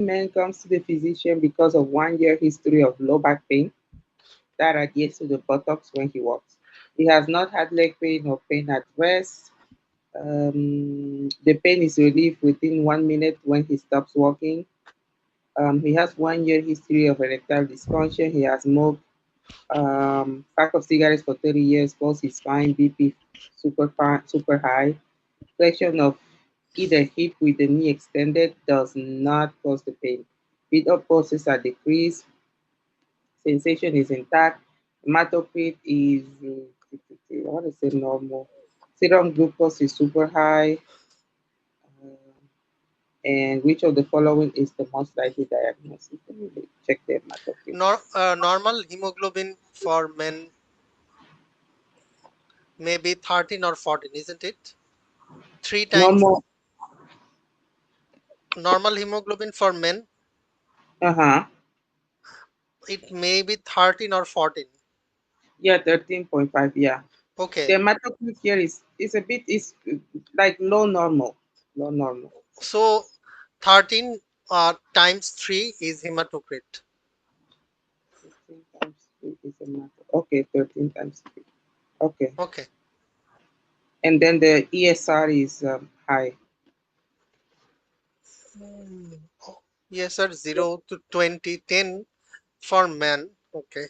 Man comes to the physician because of 1 year history of low back pain that adheres to the buttocks when he walks. He has not had leg pain or pain at rest. The pain is relieved within 1 minute when he stops walking. He has 1 year history of erectile dysfunction. He has smoked pack of cigarettes for 30 years, pulse is fine, BP super high. Flexion of either hip with the knee extended does not cause the pain. Beat up pulses are decreased, sensation is intact, hematocrit is, I want to say normal. Serum glucose is super high. Uh, and which of the following is the most likely diagnosis? Let me check the hematocrit. Normal hemoglobin for men may be 13 or 14, isn't it? Three times Normal. normal hemoglobin for men, Uh huh. it may be 13 or 14. Yeah, 13.5. Yeah. The Okay, hematocrit here is a bit is like low normal. Low normal. so 13 times 3 is hematocrit. 13 times 3 is okay, 13 times 3. Okay. Okay. And then the ESR is high. Hmm. Oh, yes, sir. 0 to 20, 10 for men. Okay.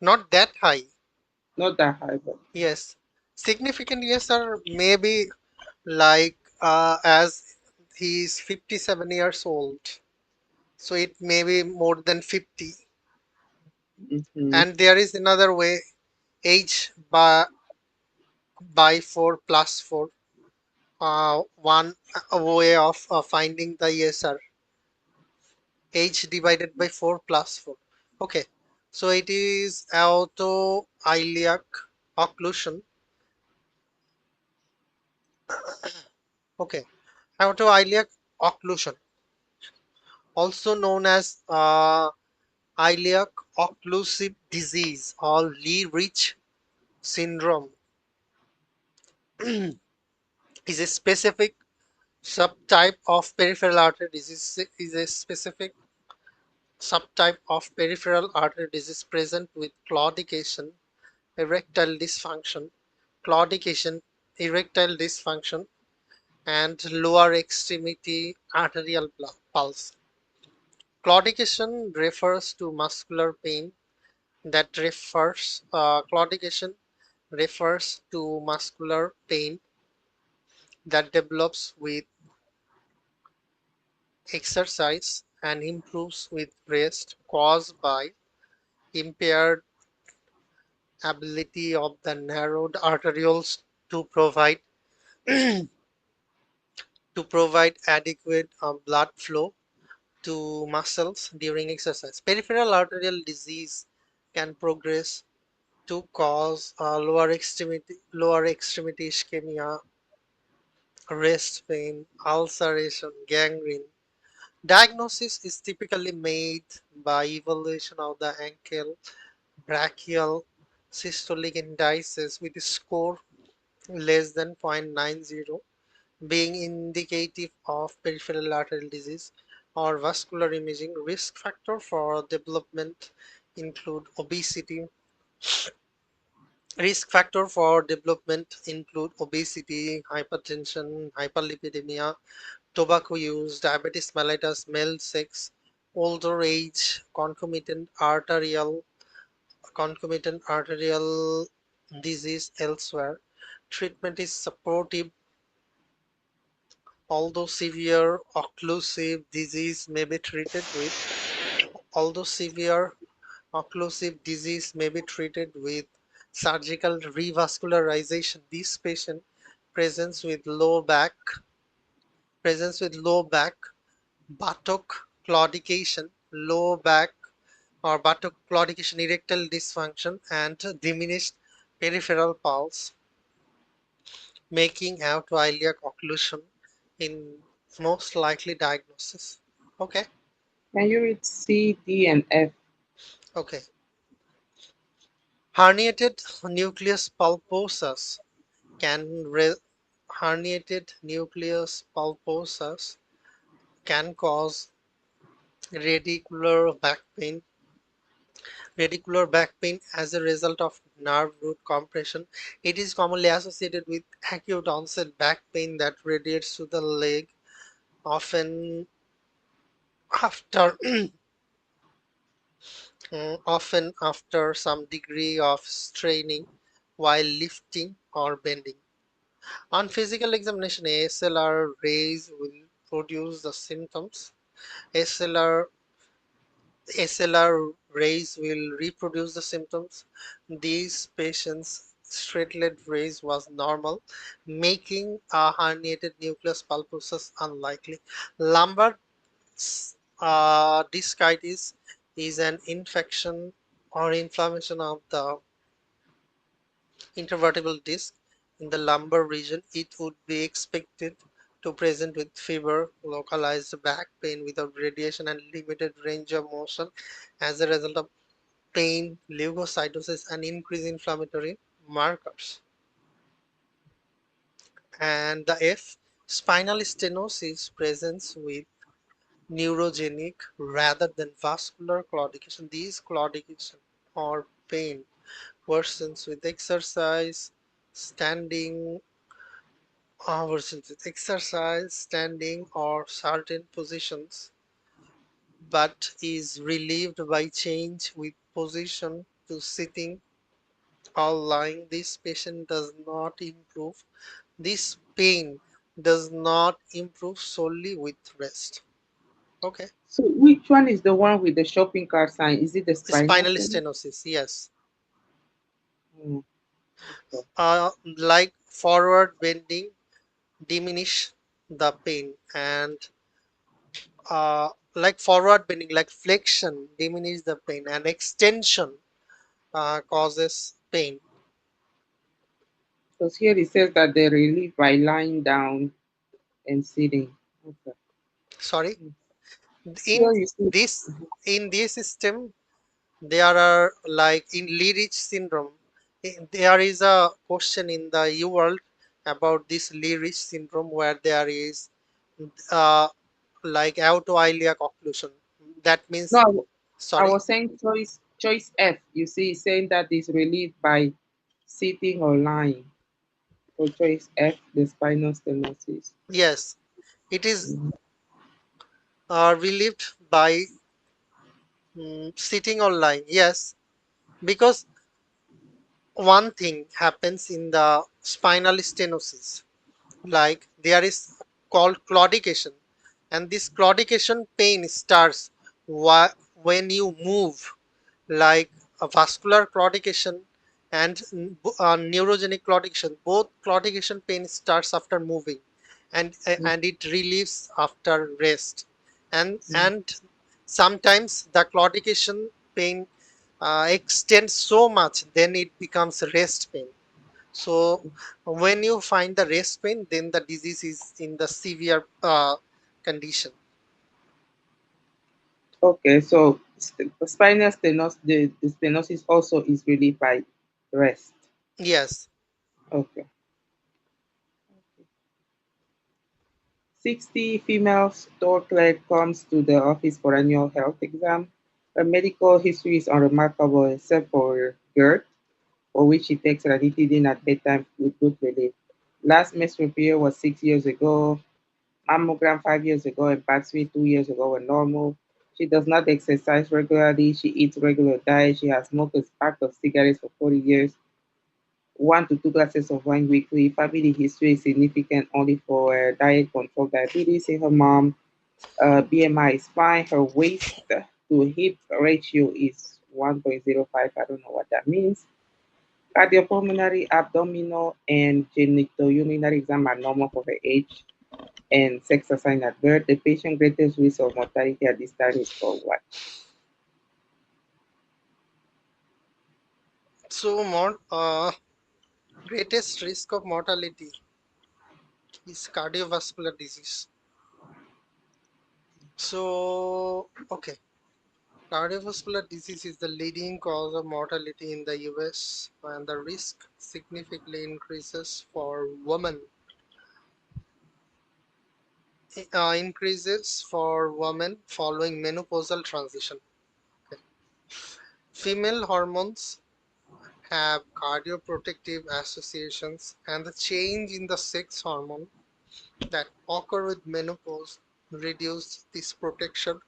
Not that high. Not that high, but Yes. Significant, yes, sir. Maybe like as he's 57 years old. So it may be more than 50. mm-hmm. And there is another way, age by 4 plus 4. One way of finding the ESR. Age divided by 4 plus 4. Okay. So it is auto-iliac occlusion. Okay. Auto-iliac occlusion, also known as iliac occlusive disease or Lee-Rich syndrome, is a specific subtype of peripheral artery disease. Is a specific subtype of peripheral artery disease present with claudication, erectile dysfunction, claudication, erectile dysfunction, and lower extremity arterial pulse. Claudication refers to muscular pain claudication refers to muscular pain that develops with exercise and improves with rest, caused by impaired ability of the narrowed arterioles to provide adequate blood flow to muscles during exercise. Peripheral arterial disease can progress to cause lower extremity ischemia, wrist pain, ulceration, gangrene. Diagnosis is typically made by evaluation of the ankle brachial systolic indices with a score less than 0.90 being indicative of peripheral arterial disease or vascular imaging. Risk factor for development include obesity. Risk factor for development include obesity, hypertension, hyperlipidemia, tobacco use, diabetes mellitus, male sex, older age, concomitant arterial disease elsewhere. Treatment is supportive, although severe occlusive disease may be treated with although severe occlusive disease may be treated with surgical revascularization. This patient presents with low back buttock claudication, low back or buttock claudication, erectile dysfunction, and diminished peripheral pulse, making autoiliac occlusion in most likely diagnosis. Okay, Can you read C, D, and F? okay. Herniated nucleus pulposus can herniated nucleus pulposus can cause Radicular back pain. Radicular back pain as a result of nerve root compression. It is commonly associated with acute onset back pain that radiates to the leg, often after often after some degree of straining while lifting or bending. On physical examination, ASLR rays will produce the symptoms. SLR SLR rays will reproduce the symptoms. These patients' straight leg raise was normal, making a herniated nucleus pulposus unlikely. Lumbar discitis is an infection or inflammation of the intervertebral disc in the lumbar region. It would be expected to present with fever, localized back pain without radiation, and limited range of motion as a result of pain, leukocytosis, and increased inflammatory markers. And the F, spinal stenosis presents with neurogenic rather than vascular claudication. These claudication or pain worsens with exercise, standing, worsens with exercise, standing, or certain positions, but is relieved by change with position to sitting or lying. This patient does not improve. This pain does not improve solely with rest. Okay. So which one is the one with the shopping cart sign? Is it the spinal Spinal stem? stenosis, yes. Hmm, okay. Like forward bending diminish the pain, and like forward bending, like flexion diminish the pain, and extension causes pain. Because here it says that they relieve by lying down and sitting. Okay. Sorry. Hmm. In Here you see. this in this system, there are like in Lee-Rich syndrome. There is a question in the world about this Lee-Rich syndrome where there is uh, like autoileal occlusion. That No, means, I sorry, was saying choice F. You see, it's saying that is relieved by sitting or lying. So choice F, the spinal stenosis. yes, it is Mhm. relieved by sitting or lying. Yes, because one thing happens in the spinal stenosis, like there is called claudication, and this claudication pain starts when you move, like a vascular claudication and neurogenic claudication. Both claudication pain starts after moving, and it relieves after rest, and sometimes the claudication pain extends so much, then it becomes rest pain. So when you find the rest pain, then the disease is in the severe condition. Okay, so spinal stenosis, the stenosis also is relieved by rest. Yes. Okay. 60 females toddler comes to the office for annual health exam. Her medical history is unremarkable except for GERD, for which she takes ranitidine at bedtime with good relief. Last menstrual period was 6 years ago. Mammogram 5 years ago and Pap smear 2 years ago were normal. She does not exercise regularly. She eats regular diet. She has smoked a pack of cigarettes for 40 years. 1 to 2 glasses of wine weekly. Family history is significant only for diet control diabetes in her mom. BMI is fine. Her waist to hip ratio is 1.05. I don't know what that means. Cardiopulmonary, abdominal, and genitourinary exam are normal for her age and sex assigned at birth. The patient greatest risk of mortality at this time is called what? So greatest risk of mortality is cardiovascular disease. So okay, cardiovascular disease is the leading cause of mortality in the US, and the risk significantly increases for women increases for women following menopausal transition. Okay. Female hormones have cardioprotective associations, and the change in the sex hormone that occur with menopause reduce this protection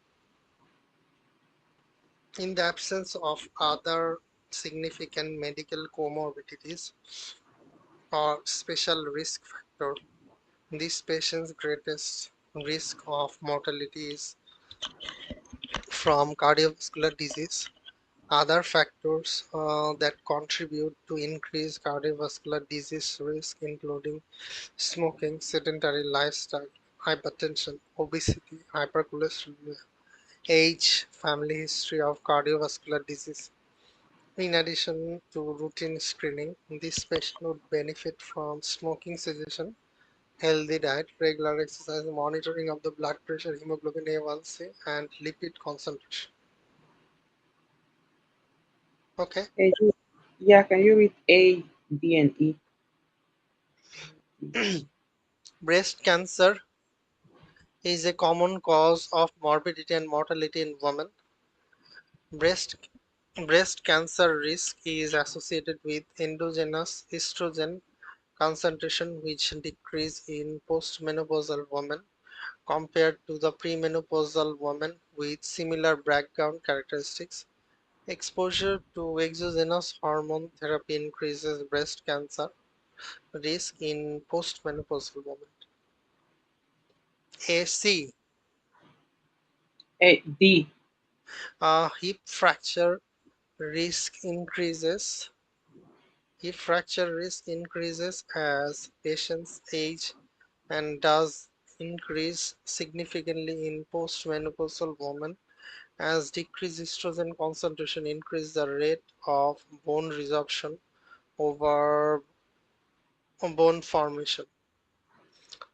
in the absence of other significant medical comorbidities or special risk factor. This patient's greatest risk of mortality is from cardiovascular disease. Other factors that contribute to increased cardiovascular disease risk, including smoking, sedentary lifestyle, hypertension, obesity, hypercholesterolemia, age, family history of cardiovascular disease. In addition to routine screening, this patient would benefit from smoking cessation, healthy diet, regular exercise, monitoring of the blood pressure, hemoglobin A1C, and lipid concentration. Okay. Can you, yeah, can you read A, B, and E? Breast cancer is a common cause of morbidity and mortality in women. Breast breast cancer risk is associated with endogenous estrogen concentration, which decrease in postmenopausal women compared to the premenopausal women with similar background characteristics. Exposure to exogenous hormone therapy increases breast cancer risk in postmenopausal women. AC, A, D. hip fracture risk increases. Hip fracture risk increases as patients age and does increase significantly in postmenopausal women as decreased estrogen concentration increase the rate of bone resorption over bone formation.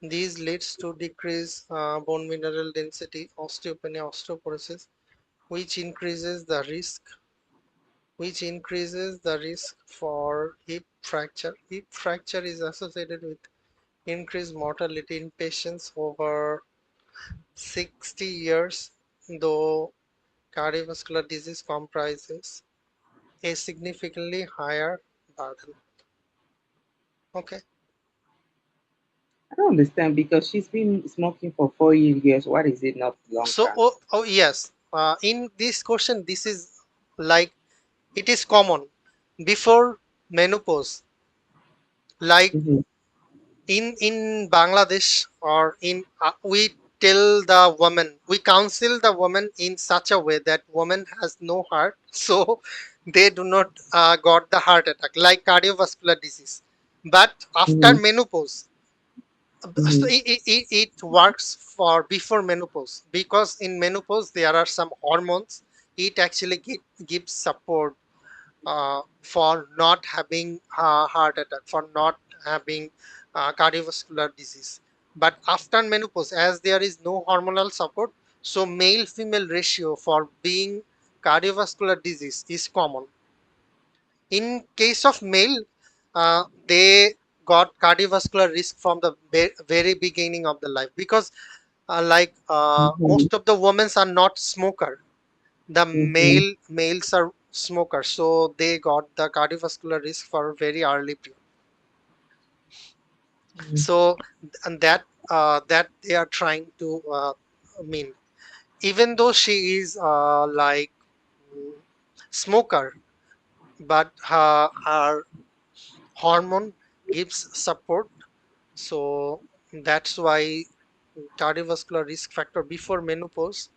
This leads to decreased bone mineral density, osteopenia, osteoporosis, which increases the risk for hip fracture. Hip fracture is associated with increased mortality in patients over 60 years, though cardiovascular disease comprises a significantly higher burden. Okay. I don't understand because she's been smoking for 4 years. What is it, not lung So, cancer? yes, in this question, this is like it is common before menopause, like Mm-hmm. in Bangladesh or in we tell the woman, we counsel the woman in such a way that woman has no heart, so they do not got the heart attack like cardiovascular disease. But after Mm-hmm. menopause, so Mm-hmm. it works for before menopause, because in menopause there are some hormones. It actually gives support for not having heart attack, for not having cardiovascular disease. But after menopause, as there is no hormonal support, so male female ratio for being cardiovascular disease is common. In case of male, they got cardiovascular risk from the very beginning of the life, because Mm-hmm. most of the women are not smoker. The Mm-hmm. males are smokers, so they got the cardiovascular risk for very early period. So and that they are trying to I mean, even though she is mm, smoker, but her hormone gives support, so that's why cardiovascular risk factor before menopause,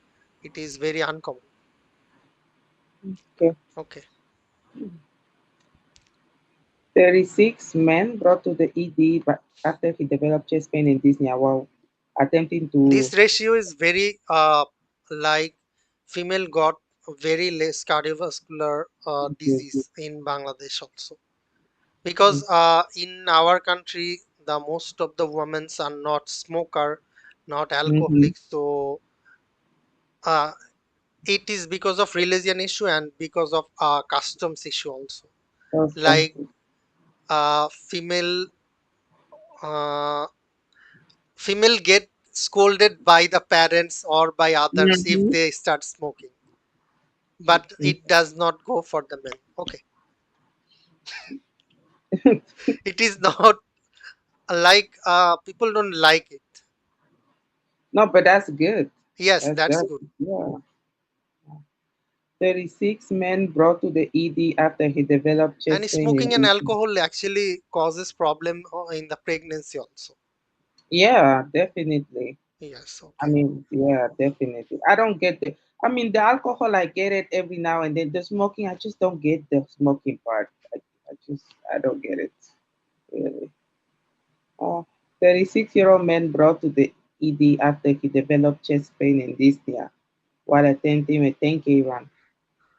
it is very uncommon. Okay. Okay. 36 men brought to the ED but after he developed chest pain in Disney while attempting to This ratio is very like female got very less cardiovascular disease in Bangladesh also, because in our country the most of the women are not smoker, not mm-hmm. alcoholic, so uh, it is because of religion issue and because of customs issue also. Like Substances. uh, female uh, female get scolded by the parents or by others if Mm-hmm. they start smoking, but it does not go for the men. Okay, it is not like people don't like it. No, but that's good. Yes, That's that's that. good. Yeah. 36 men brought to the ED after he developed And chest pain in smoking and 18. alcohol actually causes problem in the pregnancy also. Yeah, definitely. Yes, I okay. mean, yeah, definitely. I don't get the. I mean, the alcohol, I get it every now and then. The smoking, I just don't get the smoking part. I don't get it. Really. Oh, 36-year-old man brought to the ED after he developed chest pain and dyspnea while attempting a 10K run.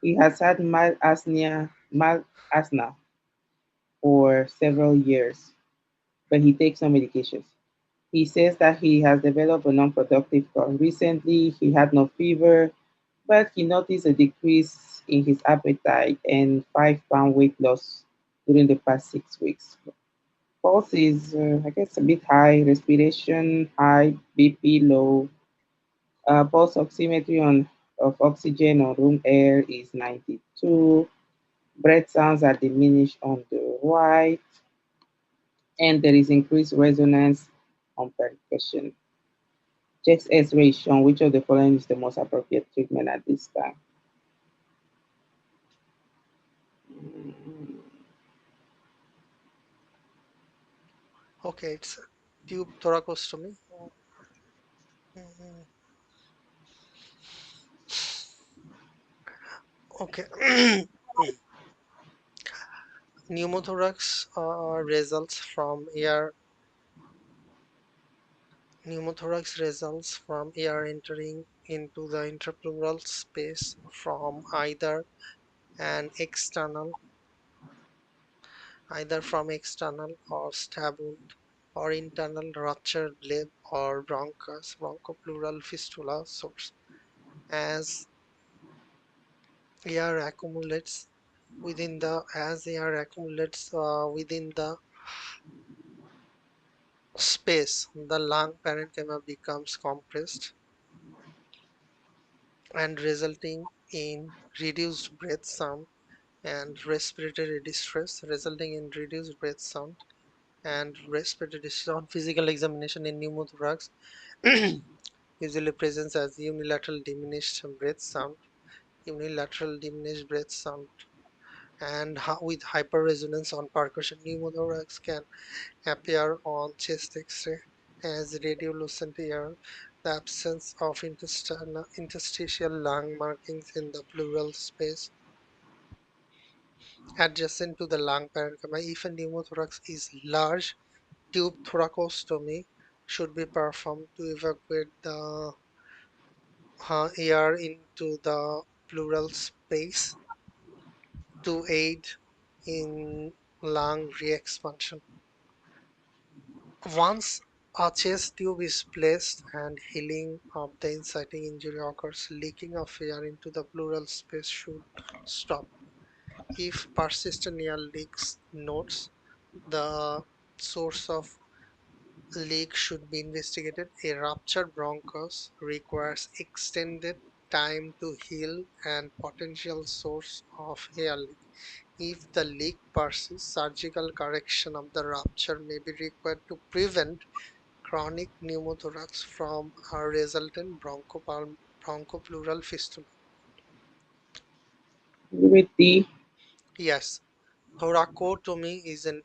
He has had mild asthma for several years, but he takes no medications. He says that he has developed a non-productive cough. Recently, he had no fever, but he noticed a decrease in his appetite and 5 pound weight loss during the past 6 weeks. Pulse is, I guess, a bit high, respiration high, BP low, pulse oximetry of oxygen on room air is 92, breath sounds are diminished on the right, and there is increased resonance on percussion. Chest X-ray is shown which of the following is the most appropriate treatment at this time. Okay, it's tube thoracostomy. Mhm. Okay. Pneumothorax results from air entering into the intrapleural space from an external either from external or stab wound or internal ruptured lip or bronchopleural fistula source. As air accumulates within the space, the lung parenchyma becomes compressed and reduced breath sound and respiratory distress, resulting in reduced breath sound and respiratory distress on physical examination in pneumothorax usually presents as unilateral diminished breath sound, and with hyperresonance on percussion. Pneumothorax can appear on chest X-ray as radiolucent air, the absence of interstitial lung markings in the pleural space adjacent to the lung parenchyma. If a pneumothorax is large, tube thoracostomy should be performed to evacuate the air into the pleural space to aid in lung re-expansion. Once a chest tube is placed and healing of the inciting injury occurs, leaking of air into the pleural space should stop. If persistent air leaks notes, the source of leak should be investigated. A ruptured bronchus requires extended time to heal and potential source of air leak. If the leak persists, surgical correction of the rupture may be required to prevent chronic pneumothorax from a resultant bronchopleural fistula. With the Yes, thoracotomy is an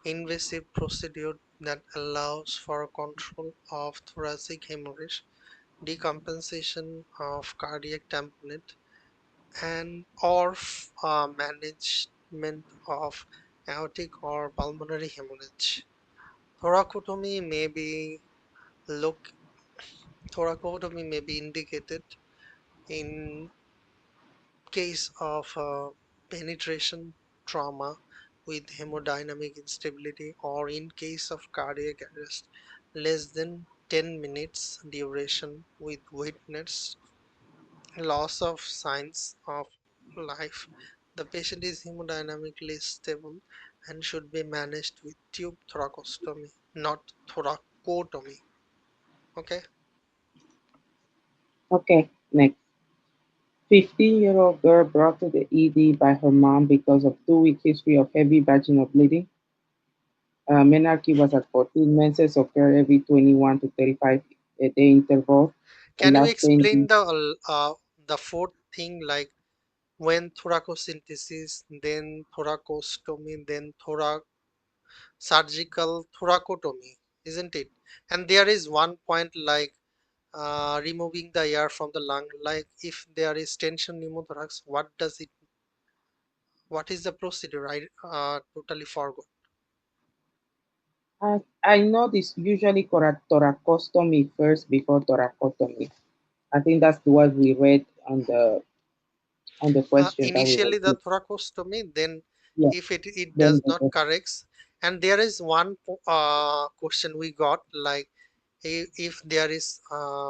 invasive procedure that allows for control of thoracic hemorrhage, decompensation of cardiac tamponade, and or management of aortic or pulmonary hemorrhage. Thoracotomy may be look thoracotomy may be indicated in case of penetration trauma with hemodynamic instability or in case of cardiac arrest less than 10 minutes duration with witness loss of signs of life. The patient is hemodynamically stable and should be managed with tube thoracostomy, not thoracotomy. Okay. Okay, next. 15-year-old girl brought to the ED by her mom because of 2 week history of heavy vaginal bleeding. Menarche was at 14. Menses occur every 21 to 35 a day interval and Can you last 10 explain days. the fourth thing, like when thoracocentesis, then thoracostomy, then surgical thoracotomy, isn't it? And there is one point like removing the air from the lung, like if there is tension pneumothorax, what is the procedure? I totally forgot. I know this usually thoracostomy first before thoracotomy. I think that's what we read on the question that we were Initially the given. thoracostomy, then Yeah, if it then does not the corrects, and there is one question we got, like if there is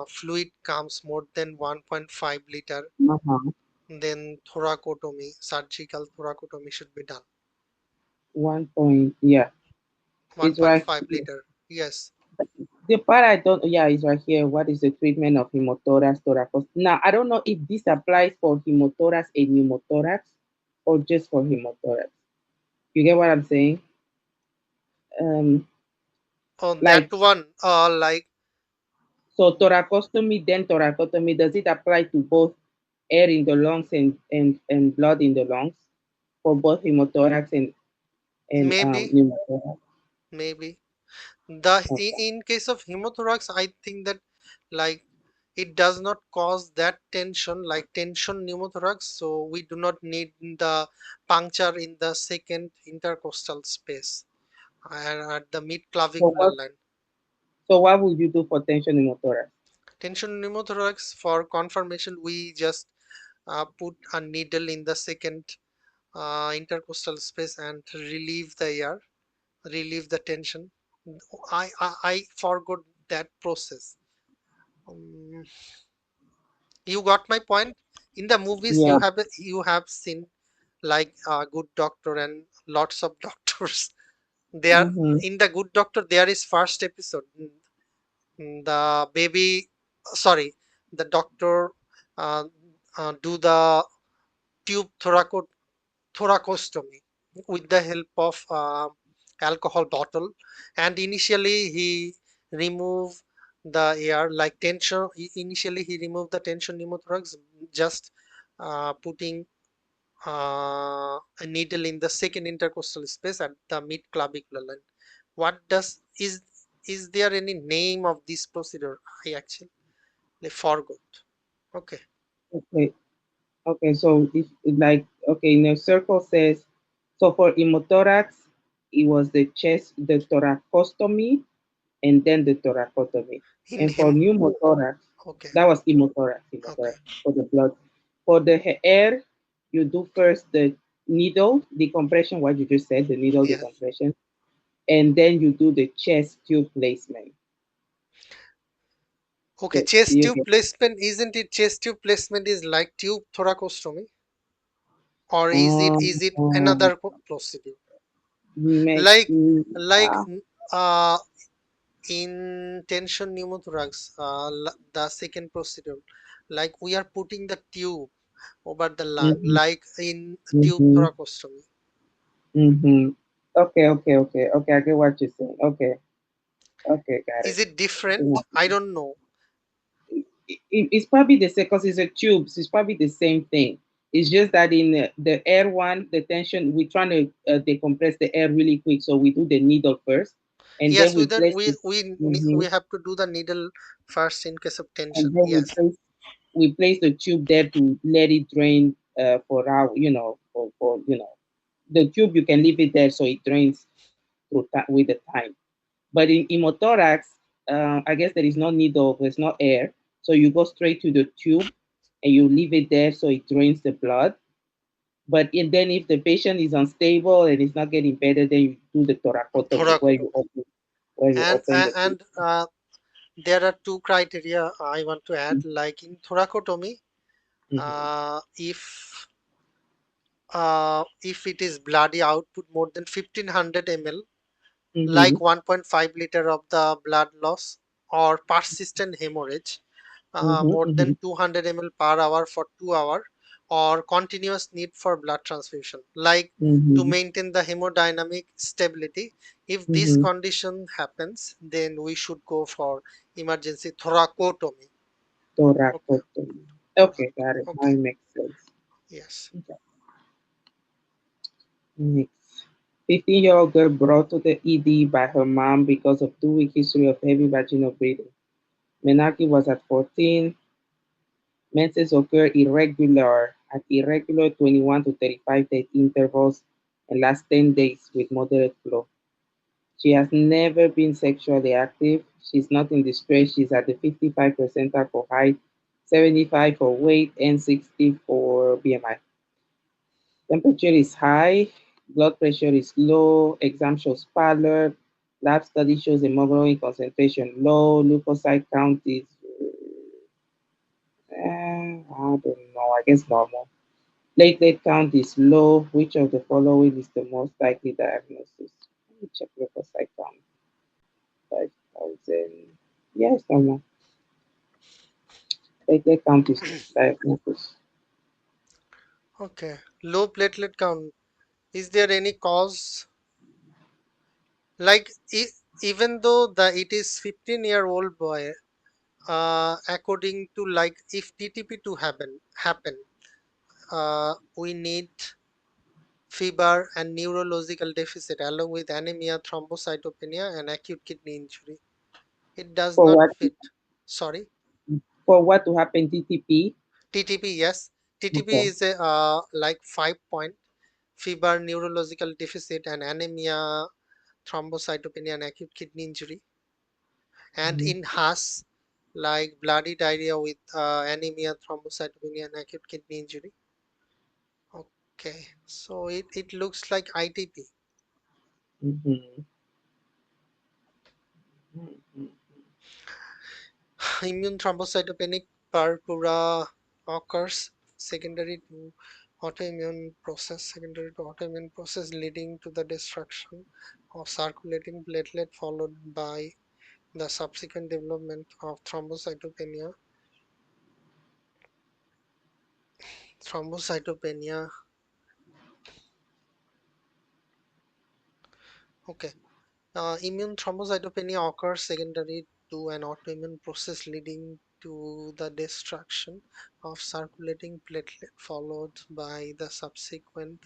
fluid comes more than 1.5 liter, uh-huh. then thoracotomy, surgical thoracotomy should be done. 1 point, yeah, it's right 1.5 here. liter, yes. The part I don't, yeah, is right here. What is the treatment of hemothorax, thoracostomy? Now, I don't know if this applies for hemothorax and pneumothorax or just for hemothorax. You get what I'm saying? Um, On that like, one, like so thoracostomy, then thoracotomy, does it apply to both air in the lungs and blood in the lungs for both hemothorax and maybe, pneumothorax? maybe the Okay. in case of hemothorax, I think that like it does not cause that tension like tension pneumothorax, so we do not need the puncture in the second intercostal space and at the mid So clavicular what, line. so what would you do for tension pneumothorax? Tension pneumothorax, for confirmation, we just put a needle in the second intercostal space and relieve the air, relieve the tension. I forgot that process. Um, you got my point. In the movies, Yeah. you have seen like a good doctor and lots of doctors. They are Mm-hmm. in the good doctor. There is first episode. The baby, sorry, the doctor uh, do the tube thoracostomy with the help of alcohol bottle, and initially he remove the air like tension. Initially he removed the tension pneumothorax, just putting a needle in the second intercostal space at the mid clavicular line. What does is there any name of this procedure? I actually forgot. Okay. Okay. Okay. So if like okay, in a circle says so for pneumothorax, it was the chest, the thoracostomy, and then the thoracotomy. In And for him. pneumothorax, Okay. that was Okay. hemothorax for the blood. For the air, you do first the needle decompression, what you just said, the needle Yes. decompression, and then you do the chest tube placement. Okay, So chest you tube get placement, isn't it chest tube placement is like tube thoracostomy, or is it um, another procedure? make, Like like uh, uh in tension pneumothorax, the second procedure, like we are putting the tube over the lung, mhm, like in tube mhm, thoracostomy. mhm. Okay, okay, okay, okay. I get what you're saying. Okay, okay, got Is it. it I get different? what I don't know. it's probably the same because it's a tube, so it's probably the same thing. It's just that in the air one, the tension, we're trying to decompress the air really quick, so we do the needle first, and then Yes, we we that place it, we mhm, have to do the needle first in case of tension. and then Yes. we place the tube there to let it drain for how for the tube you can leave it there so it drains with the time. But in hemothorax, I guess there is no needle, there's no air. So you go straight to the tube and you leave it there so it drains the blood. Then if the patient is unstable and is not getting better, then you do the thoracotomy Thoracotomy. where you And open the there are two criteria I want to add. Like in thoracotomy, mm-hmm, if it is bloody output more than 1500 ml, mm-hmm, like 1.5 liter of the blood loss, or persistent hemorrhage, Mm-hmm. more Mm-hmm. than 200 ml per hour for 2 hours, or continuous need for blood transfusion, like to Mm-hmm. maintain the hemodynamic stability. If this Mm-hmm. condition happens, then we should go for emergency thoracotomy. Okay, Thoracotomy. thora- Okay, got it. Now okay, it makes sense. yes. Okay. Next. 15-year-old girl brought to the ED by her mom because of 2 week history of heavy vaginal bleeding. Menarche was at 14. Menses occur at irregular 21 to 35 day intervals and last 10 days with moderate flow. She has never been sexually active. She's not in distress. She's at the 55 percentile for height, 75 for weight, and 60 for BMI. Temperature is high, blood pressure is low, exam shows pallor, lab study shows hemoglobin concentration low, leukocyte count is, I don't know, I guess normal. Platelet count is low. Which of the following is the most likely diagnosis? Let me check leukocyte count. 5,000. Yes, normal. Platelet count is diagnosis. Okay, low platelet count. Is there any cause? Like even though the it is 15-year-old boy, according to, like, if TTP to happen, we need fever and neurological deficit along with anemia, thrombocytopenia, and acute kidney injury. It does For not what? fit. Sorry, For what to happen? TTP. TTP, yes. TTP Okay. is a like 5 point fever, neurological deficit, and anemia, thrombocytopenia, and acute kidney injury. And Mhm. in HAS, like bloody diarrhea with anemia, thrombocytopenia, and acute kidney injury. Okay, so it looks like ITP. Mhm. Mhm. Immune thrombocytopenic purpura occurs secondary to autoimmune process leading to the destruction of circulating platelet followed by the subsequent development of thrombocytopenia. Okay. Immune thrombocytopenia occurs secondary to an autoimmune process leading to the destruction of circulating platelet followed by the subsequent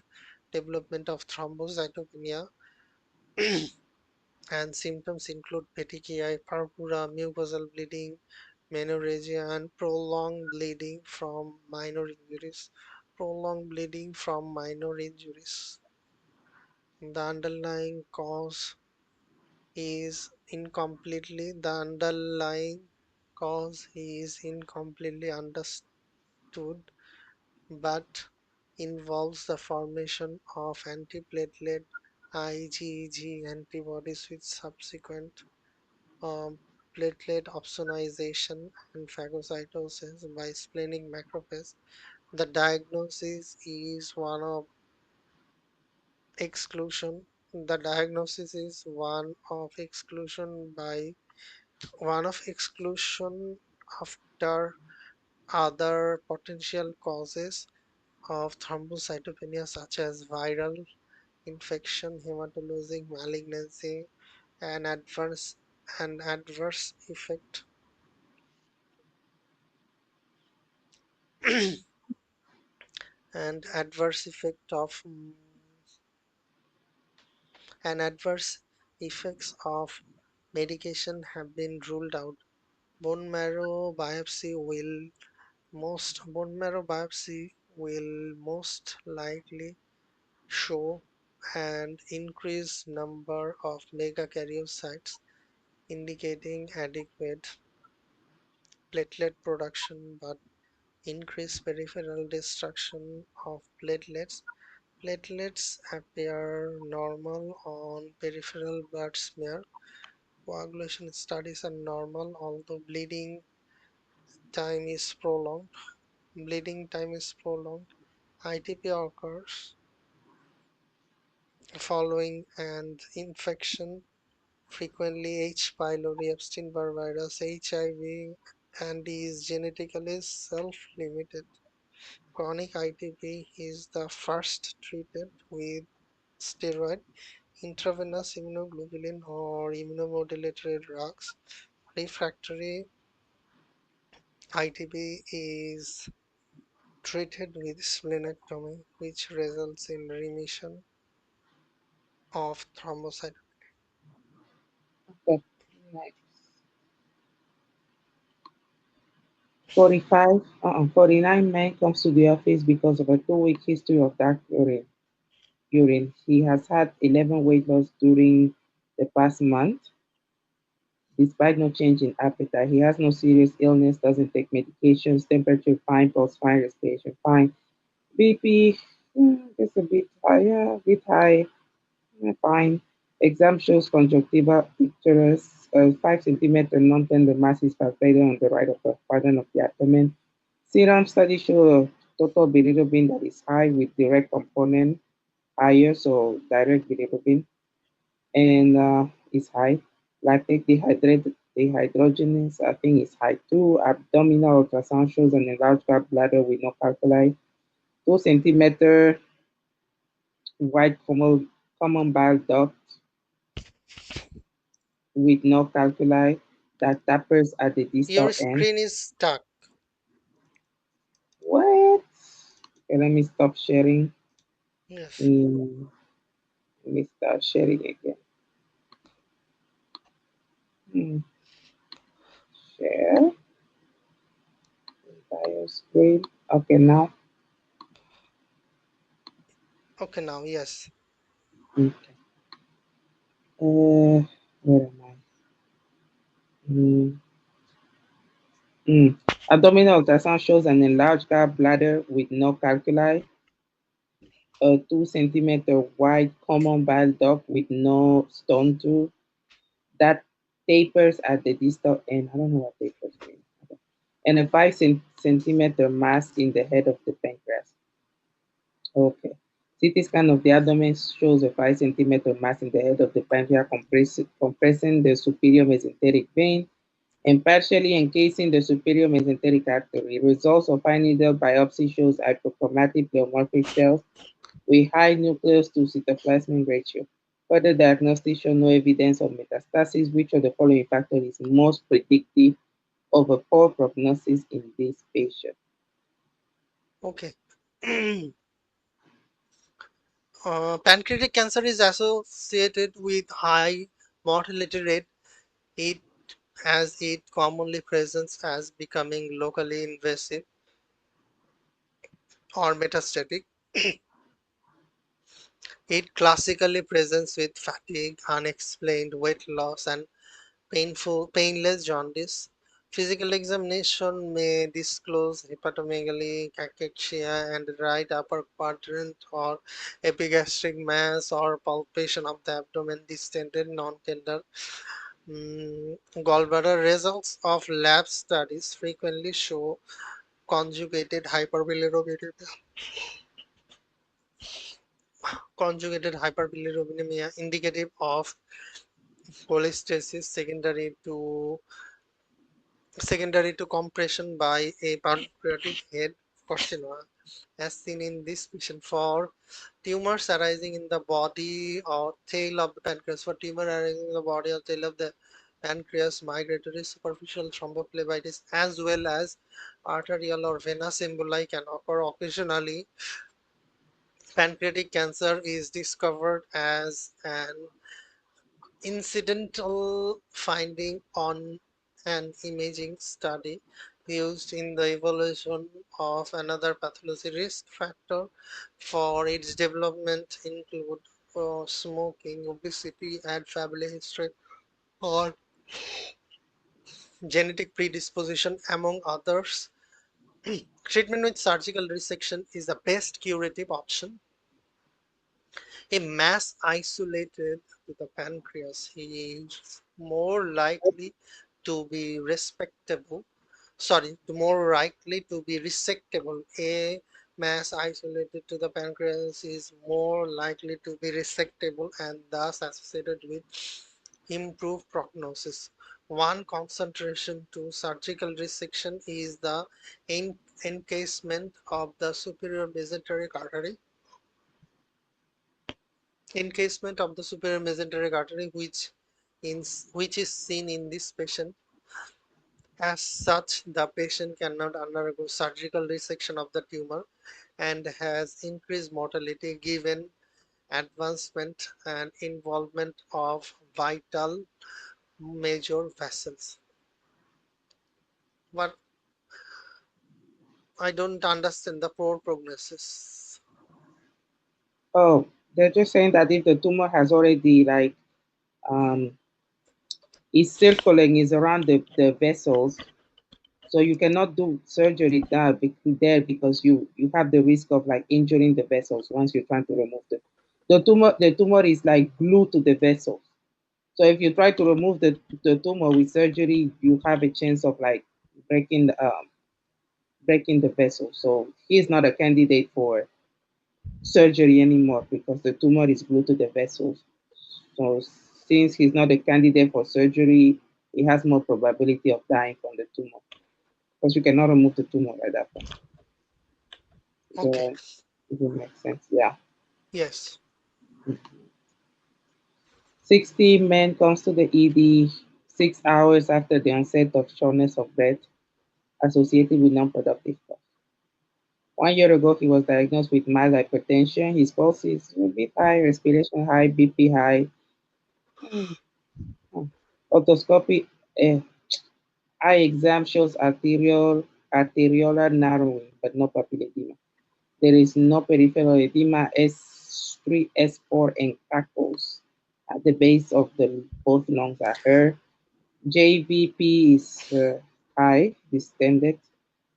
development of thrombocytopenia, and symptoms include petechiae, purpura, mucosal bleeding, menorrhagia, and prolonged bleeding from minor injuries. Prolonged bleeding from minor injuries. The underlying cause is incompletely understood, but involves the formation of antiplatelet IgG antibodies with subsequent um, platelet opsonization and phagocytosis by splenic macrophage. The diagnosis is one of exclusion after other potential causes of thrombocytopenia such as viral infection, hematologic malignancy, and adverse effect and adverse effects of medication have been ruled out. Bone marrow biopsy will most likely show an increased number of megakaryocytes, indicating adequate platelet production but increased peripheral destruction of platelets. Platelets appear normal on peripheral blood smear. Coagulation studies are normal, although time is prolonged. Bleeding time is prolonged. ITP occurs following an infection frequently H. pylori, Epstein-Barr virus, HIV, and is genetically self-limited. Chronic ITP is the first treated with steroid, intravenous immunoglobulin, or immunomodulatory drugs. Refractory ITP is treated with splenectomy, which results in remission of thrombocytopenia. Okay. Next. 49 men comes to the office because of a 2 week history of dark urine. He has had 11 weight loss during the past month, despite no change in appetite. He has no serious illness, doesn't take medications, temperature fine, pulse fine, respiration fine. BP, it's a bit higher, a bit high, fine. Exam shows conjunctiva pictures, 5 centimeter non-tender masses palpated on the right upper quadrant of the abdomen. Serum studies show a total bilirubin that is high with direct component higher, so direct bilirubin, and is high. Lactate dehydrogenase, I think, is high too. Abdominal ultrasound shows an enlarged gallbladder with no calculi. 2 centimeter wide common bile duct with no calculi that tapers at the Your distal end. screen is stuck. What? Okay, let me stop sharing. Yes. Mm, let me start sharing again. Hmm, share entire screen. Okay, now. Okay, now, yes. Okay. Where am I? Mm, Abdominal ultrasound shows an enlarged gallbladder with no calculi, a 2 centimeter wide common bile duct with no stone tube that tapers at the distal end. I don't know what tapers mean. Okay. And a 5 centimeter mass in the head of the pancreas. Okay. CT scan of the abdomen shows a 5 centimeter mass in the head of the pancreas compressing the superior mesenteric vein and partially encasing the superior mesenteric artery. Results of fine needle biopsy shows hypochromatic pleomorphic cells with high nucleus to cytoplasmic ratio. Further diagnostics show no evidence of metastasis. Which of the following factors is most predictive of a poor prognosis in this patient? Okay. Pancreatic cancer is associated with high mortality rate. It as it commonly presents as becoming locally invasive or metastatic. It classically presents with fatigue, unexplained weight loss, and painless jaundice. Physical examination may disclose hepatomegaly, cachexia, and right upper quadrant or epigastric mass or palpation of the abdomen, distended, non-tender. Gallbladder results of lab studies frequently show conjugated hyperbilirubinemia indicative of cholestasis secondary to compression by a pancreatic head carcinoma, as seen in this patient. For tumors arising in the body or tail of the pancreas, for tumor arising in the body or tail of the pancreas, migratory superficial thrombophlebitis, as well as arterial or venous emboli can occur occasionally. Pancreatic cancer is discovered as an incidental finding on an imaging study used in the evaluation of another pathology. Risk factor for its development include smoking, obesity, and family history, or genetic predisposition, among others. Treatment with surgical resection is the best curative option. A mass isolated to the pancreas is more likely to be more likely to be resectable. A mass isolated to the pancreas is more likely to be resectable and thus associated with improve prognosis. One concentration to surgical resection is the encasement of the superior mesenteric artery. Encasement of the superior mesenteric artery, which is seen in this patient. As such, the patient cannot undergo surgical resection of the tumor and has increased mortality given advancement and involvement of vital major vessels. But I don't understand the poor prognosis. Oh, they're just saying that if the tumor has already like um is circulating is around the vessels, so you cannot do surgery there because you have the risk of like injuring the vessels once you're trying to remove the tumor is like glued to the vessels. So if you try to remove the tumor with surgery, you have a chance of like breaking breaking the vessel. So he's not a candidate for surgery anymore because the tumor is glued to the vessels. So since he's not a candidate for surgery, he has more probability of dying from the tumor because you cannot remove the tumor at that point. Okay, So it will make sense. Yeah. yes. 60 men comes to the ED 6 hours after the onset of shortness of breath associated with non-productive cough. 1 year ago, he was diagnosed with mild hypertension. His pulse is a bit high, respiration high, BP high. Hmm. Otoscopy eye exam shows arteriolar narrowing, but no papilla edema. There is no peripheral edema, S3, S4, and crackles at the base of the both lungs are heard. JVP is high, distended.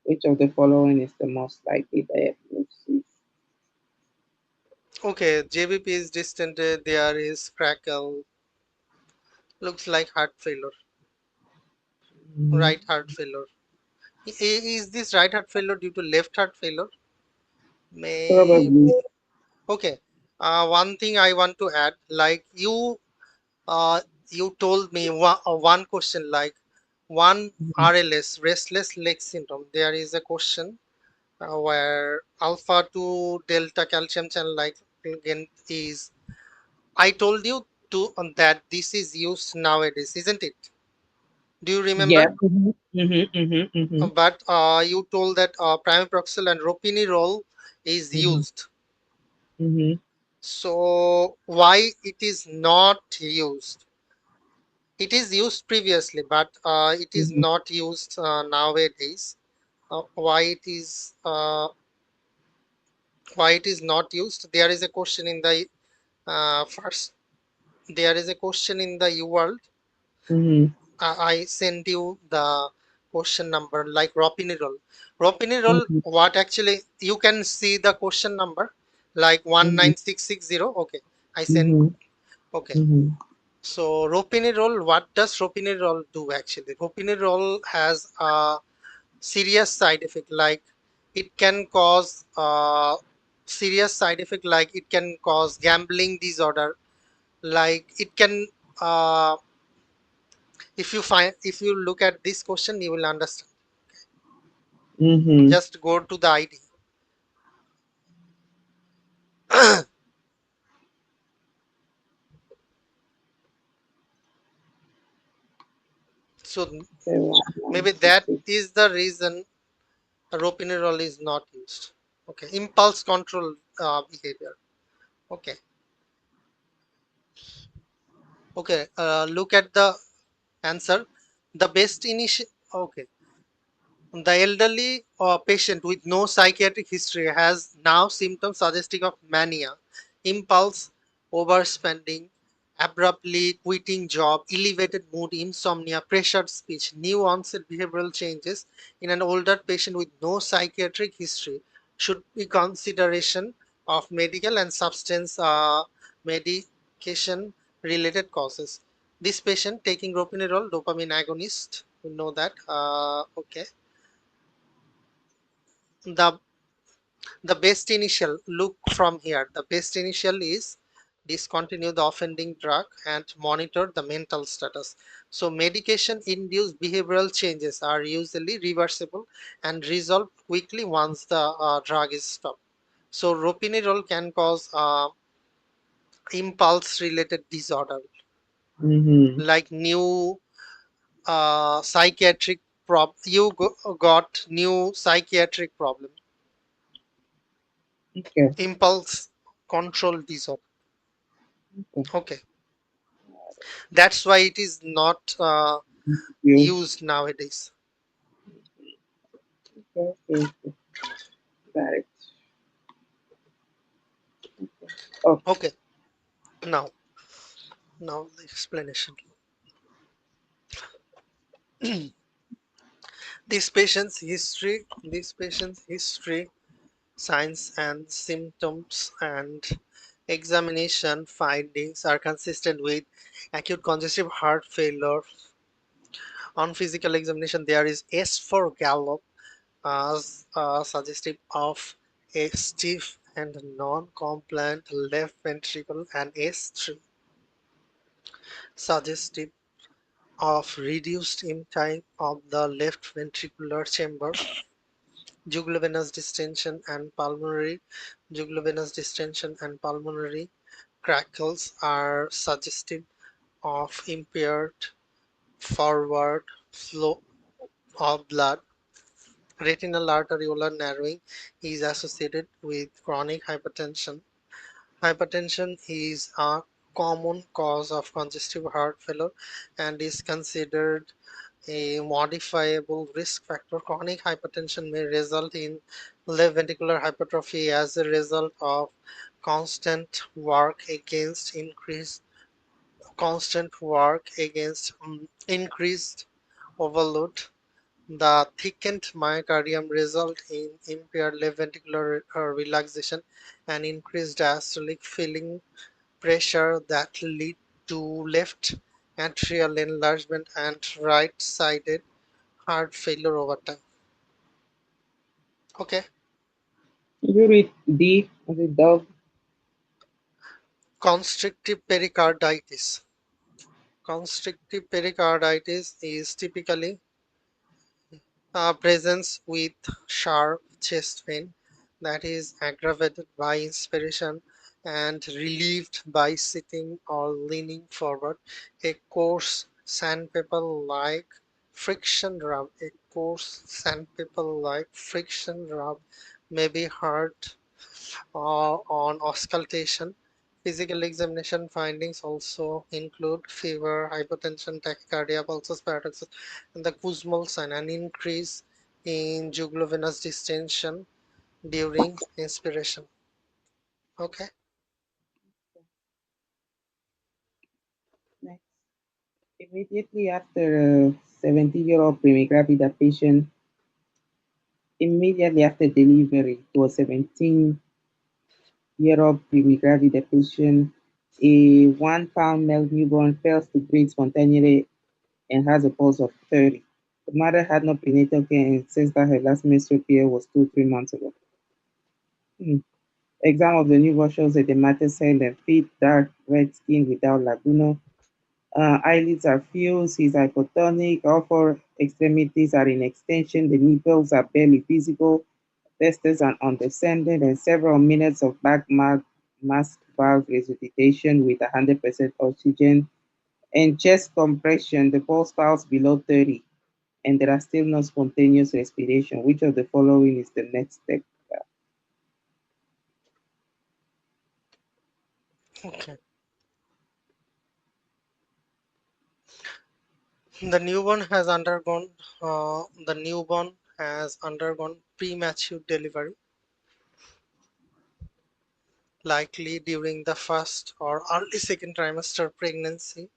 Which of the following is the most likely diagnosis? Okay, JBP is distended. There is crackle. Looks like heart failure. Mhm. Right heart failure. Is this right heart failure due to left heart failure? Maybe. Probably. Okay. One thing I want to add, like uh, you told me one question, like one Mhm. RLS, restless leg syndrome. There is a question where alpha to delta calcium channel ligand is. I told you to that this is used nowadays, isn't it? Do you Yeah. remember? Mm-hmm. But you told that pramiproxol and ropinirole is Mm-hmm. used. Mm-hmm. So why it is not used? It is used previously, but it is Mm-hmm. not used nowadays. Why it is not used? There is a question in the first. There is a question in the UWorld. Mm-hmm. I send you the question number like ropinirole. Ropinirole, Mm-hmm. what actually you can see the question number like Mm-hmm. 19660. Okay, I send. Mm-hmm. Okay, Mm-hmm. so ropinirole, what does ropinirole do actually? Ropinirole has a serious side effect like it can cause serious side effect like it can cause gambling disorder, like it can if you look at this question you will understand. Mm-hmm. Just go to the ID. So Say one, maybe one, six, that six. is the reason ropinirole is not used. Okay, impulse control behavior. Okay, okay, look at the answer. The best initial. Okay, the elderly patient with no psychiatric history has now symptoms suggesting of mania, impulse, overspending, abruptly quitting job, elevated mood, insomnia, pressured speech, new onset behavioral changes in an older patient with no psychiatric history should be consideration of medical and substance medication related causes. This patient taking ropinirole, dopamine agonist, we know that. Okay, the the best initial look from here. The best initial is discontinue the offending drug, and monitor the mental status. So, medication induced behavioral changes are usually reversible and resolved quickly once the drug is stopped. So, ropinirole can cause impulse related disorder Mm-hmm. like new psychiatric got new psychiatric problem, Okay. impulse control disorder. Okay. Okay, that's why it is not You. used nowadays. Okay. Okay. Got it. Oh. Okay, now the explanation. This patient's history, signs and symptoms, and examination findings are consistent with acute congestive heart failure. On physical examination, there is S for gallop, as suggestive of a stiff and non-compliant left ventricle, and S3 suggestive of reduced time of the left ventricular chamber. Jugular distension and pulmonary crackles are suggestive of impaired forward flow of blood. Retinal arteriolar narrowing is associated with chronic hypertension. Hypertension is a common cause of congestive heart failure and is considered a modifiable risk factor. Chronic hypertension may result in left ventricular hypertrophy as a result of constant work against increased increased overload. The thickened myocardium result in impaired left ventricular relaxation and increased diastolic filling pressure that lead to left atrial enlargement and right-sided heart failure over time. Okay, You read D as a dog. constrictive pericarditis. Constrictive pericarditis is typically presents with sharp chest pain that is aggravated by inspiration and relieved by sitting or leaning forward. A coarse sandpaper-like friction rub may be heard on auscultation. Physical examination findings also include fever, hypotension, tachycardia, pulses, paradoxes, and the Kussmaul sign, an increase in jugulovenous distension during inspiration. Okay. Next. Immediately after 70-year-old pre-gravida patient, immediately after delivery to a 17-year-old pre-gravida patient, a 1 pound male newborn fails to breathe spontaneously and has a pulse of 30. The mother had no prenatal care and says that her last menstrual period was 3 months ago. Hmm. Exam of the newborn shows a dermatocele and feet, dark red skin without laguna. Eyelids are fused, he's hypotonic, all four extremities are in extension, the nipples are barely visible, testes are undescended, and several minutes of mask valve resuscitation with 100% oxygen. And chest compression, the pulse falls below 30, and there are still no spontaneous respiration. Which of the following is the next step? Okay. The newborn has undergone premature delivery, likely during the first or early second trimester pregnancy,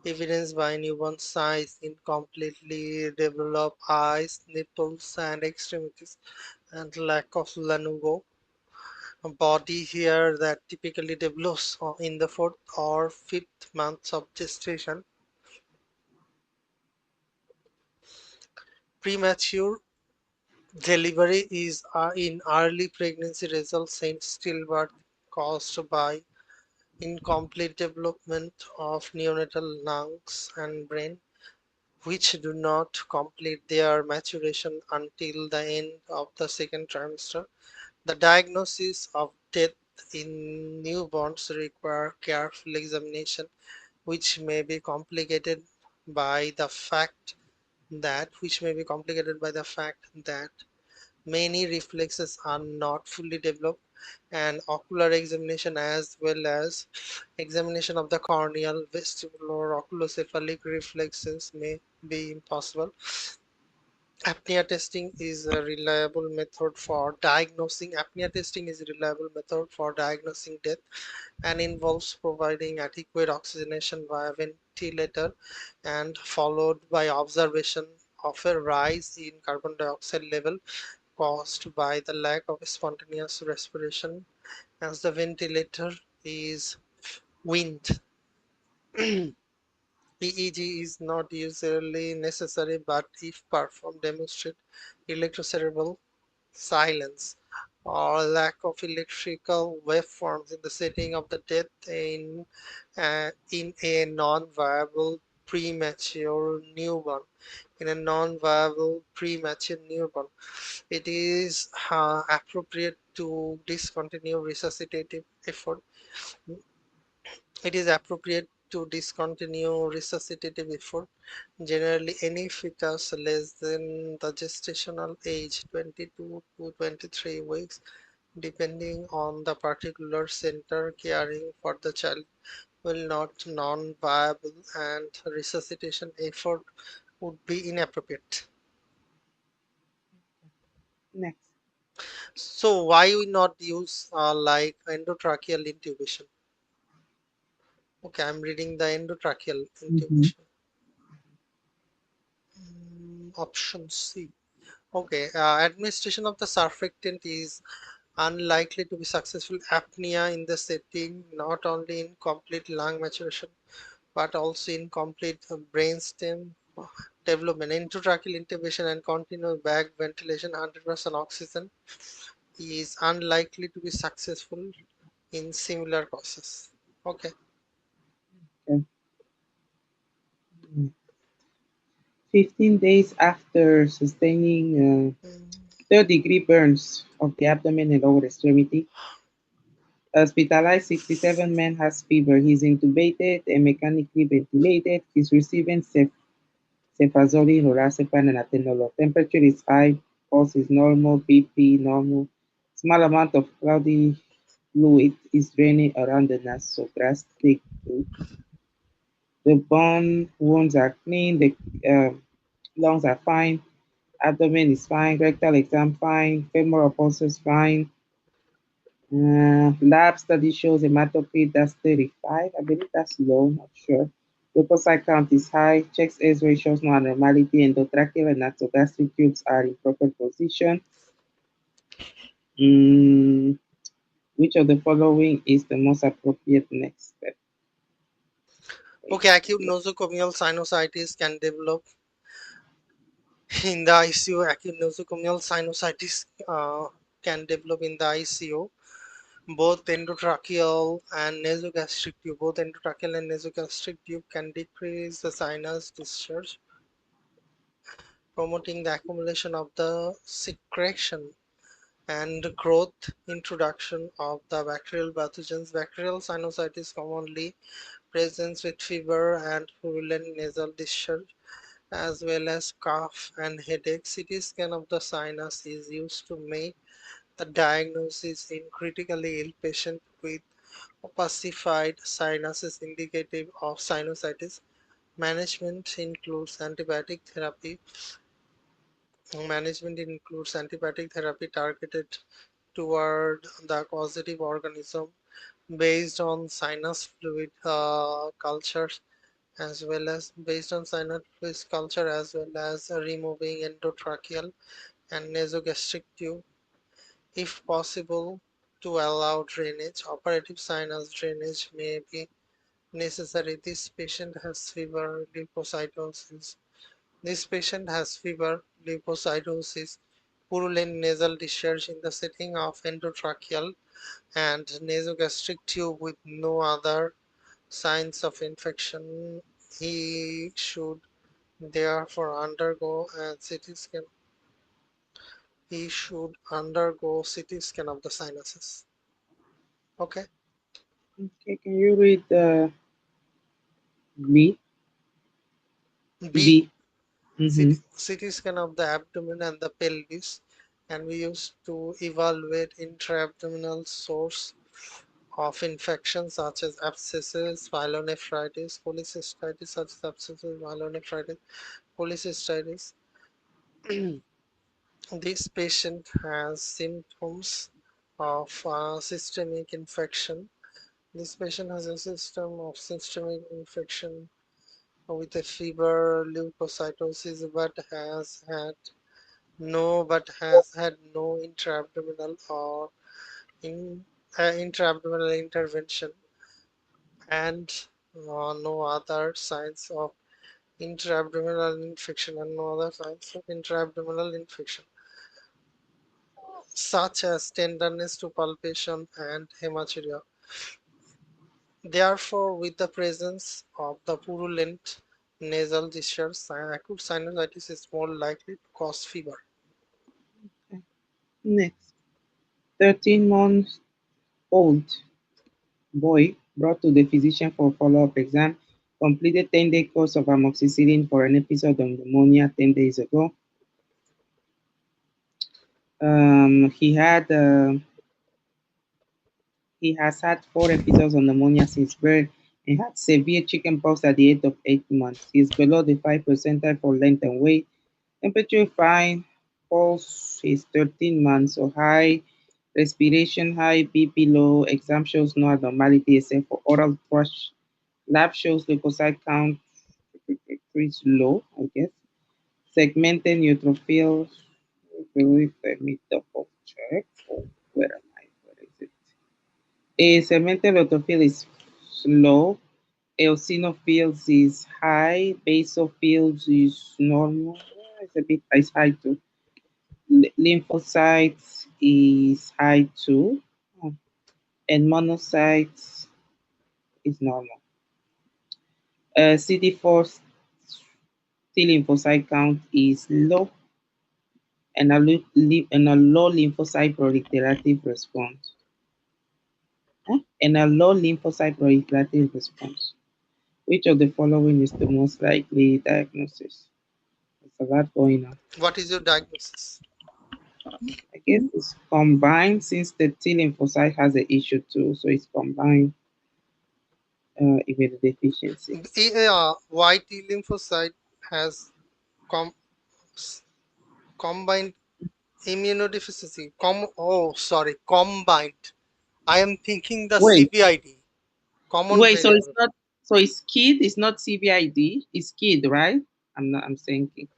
evidenced by newborn size, incompletely developed eyes, nipples, and extremities, and lack of lanugo. A body hair that typically develops in the fourth or fifth months of gestation. Premature delivery is in early pregnancy results in stillbirth caused by incomplete development of neonatal lungs and brain, which do not complete their maturation until the end of the second trimester. The diagnosis of death in newborns require careful examination, which may be complicated by the fact that many reflexes are not fully developed, and ocular examination as well as examination of the corneal, vestibular, oculocephalic reflexes may be impossible. Apnea testing is a reliable method for diagnosing. Apnea testing is a reliable method for diagnosing death and involves providing adequate oxygenation via ventilator and followed by observation of a rise in carbon dioxide level caused by the lack of spontaneous respiration as the ventilator is wind. EEG is not usually necessary, but if performed, demonstrate electrocerebral silence or lack of electrical waveforms in the setting of the death in a non-viable premature newborn. In a non-viable premature newborn, it is appropriate to discontinue resuscitative effort. It is appropriate to discontinue resuscitative effort. Generally, any fetus less than the gestational age 22 to 23 weeks, depending on the particular center caring for the child, will not non-viable and resuscitation effort would be inappropriate. Next. So why we not use like endotracheal intubation? Okay, I'm reading the endotracheal Mm-hmm. intubation. Option C. Okay, administration of the surfactant is unlikely to be successful apnea in the setting not only in complete lung maturation but also in complete brainstem development. Intratracheal intubation and continuous bag ventilation 100% oxygen is unlikely to be successful in similar causes. Okay. Okay. Mm. 15 days after sustaining Mm, third-degree burns of the abdomen and lower extremity, hospitalized 67 man has fever. He's intubated and mechanically ventilated. He's receiving cefazoline, lorazepam, and atenolol. Temperature is high, pulse is normal, BP normal. Small amount of cloudy fluid is draining around the nasogastric tube. The bone wounds are clean, the lungs are fine, abdomen is fine, rectal exam fine, femoral pulses fine. Lab study shows hematocrit that's 35. I believe that's low, not sure. Leukocyte count is high. Checks X-ray shows no abnormality. Endotracheal and nasogastric tubes are in proper position. Mm, which of the following is the most appropriate next step? okay, acute nosocomial sinusitis can develop in the ICU. Acute nosocomial sinusitis can develop in the ICU. Both endotracheal and nasogastric tube, both endotracheal and nasogastric tube can decrease the sinus discharge, promoting the accumulation of the secretion and growth introduction of the bacterial pathogens. Bacterial sinusitis commonly presents with fever and purulent nasal discharge as well as cough and headache. CT scan of the sinus is used to make the diagnosis in critically ill patient with opacified sinuses indicative of sinusitis. Management includes antibiotic therapy. Management includes antibiotic therapy targeted toward the causative organism based on sinus fluid cultures as well as based on sinus fluid culture as well as removing endotracheal and nasogastric tube if possible to allow drainage. Operative sinus drainage may be necessary. This patient has fever, leukocytosis. This patient has fever, leukocytosis, purulent nasal discharge in the setting of endotracheal and nasogastric tube with no other signs of infection. He should therefore undergo a CT scan. He should undergo CT scan of the sinuses. Okay. Okay, can you read B? B. B. Mm-hmm. CT scan of the abdomen and the pelvis can be used to evaluate intra-abdominal source of infections such as abscesses, pyelonephritis, cholecystitis, such as abscesses, pyelonephritis, cholecystitis. This patient has symptoms of systemic infection. This patient has a system of systemic infection with a fever, leukocytosis, but has had no intra-abdominal or in intra-abdominal intervention and no other signs of intra-abdominal infection and no other signs of intra-abdominal infection such as tenderness to palpation and hematuria. Therefore, with the presence of the purulent nasal discharge, acute sinusitis is more likely to cause fever. Okay. Next, 13 months old boy brought to the physician for follow-up exam, completed 10-day course of amoxicillin for an episode of pneumonia 10 days ago. He has had 4 episodes of pneumonia since birth and had severe chickenpox at the age of 8 months. He is below the 5 percentile for length and weight. Temperature fine. Pulse is 13 months, so high. Respiration high. BP low. Exam shows no abnormality except for oral thrush. Lab shows leukocyte count is low, I guess. Segmented neutrophils. Okay, let me double check. Oh, where am I? Where is it? A segmented neutrophil is low. Eosinophils is high. Basophils is normal. It's a bit, it's high too. Lymphocytes is high too. Oh, and monocytes is normal. CD4 T lymphocyte count is low and a low lymphocyte proliferative response. And a low lymphocyte proliferative response. Which of the following is the most likely diagnosis? There's a lot going on. What is your diagnosis? I guess it's combined since the T lymphocyte has an issue too, so it's combined immunodeficiency. White T lymphocyte has com- combined immunodeficiency. Combined. I am thinking the Wait, CVID, common wait. So it's variable. not. So it's KID. It's not CVID. It's KID, right? I'm not. I'm saying yeah, it's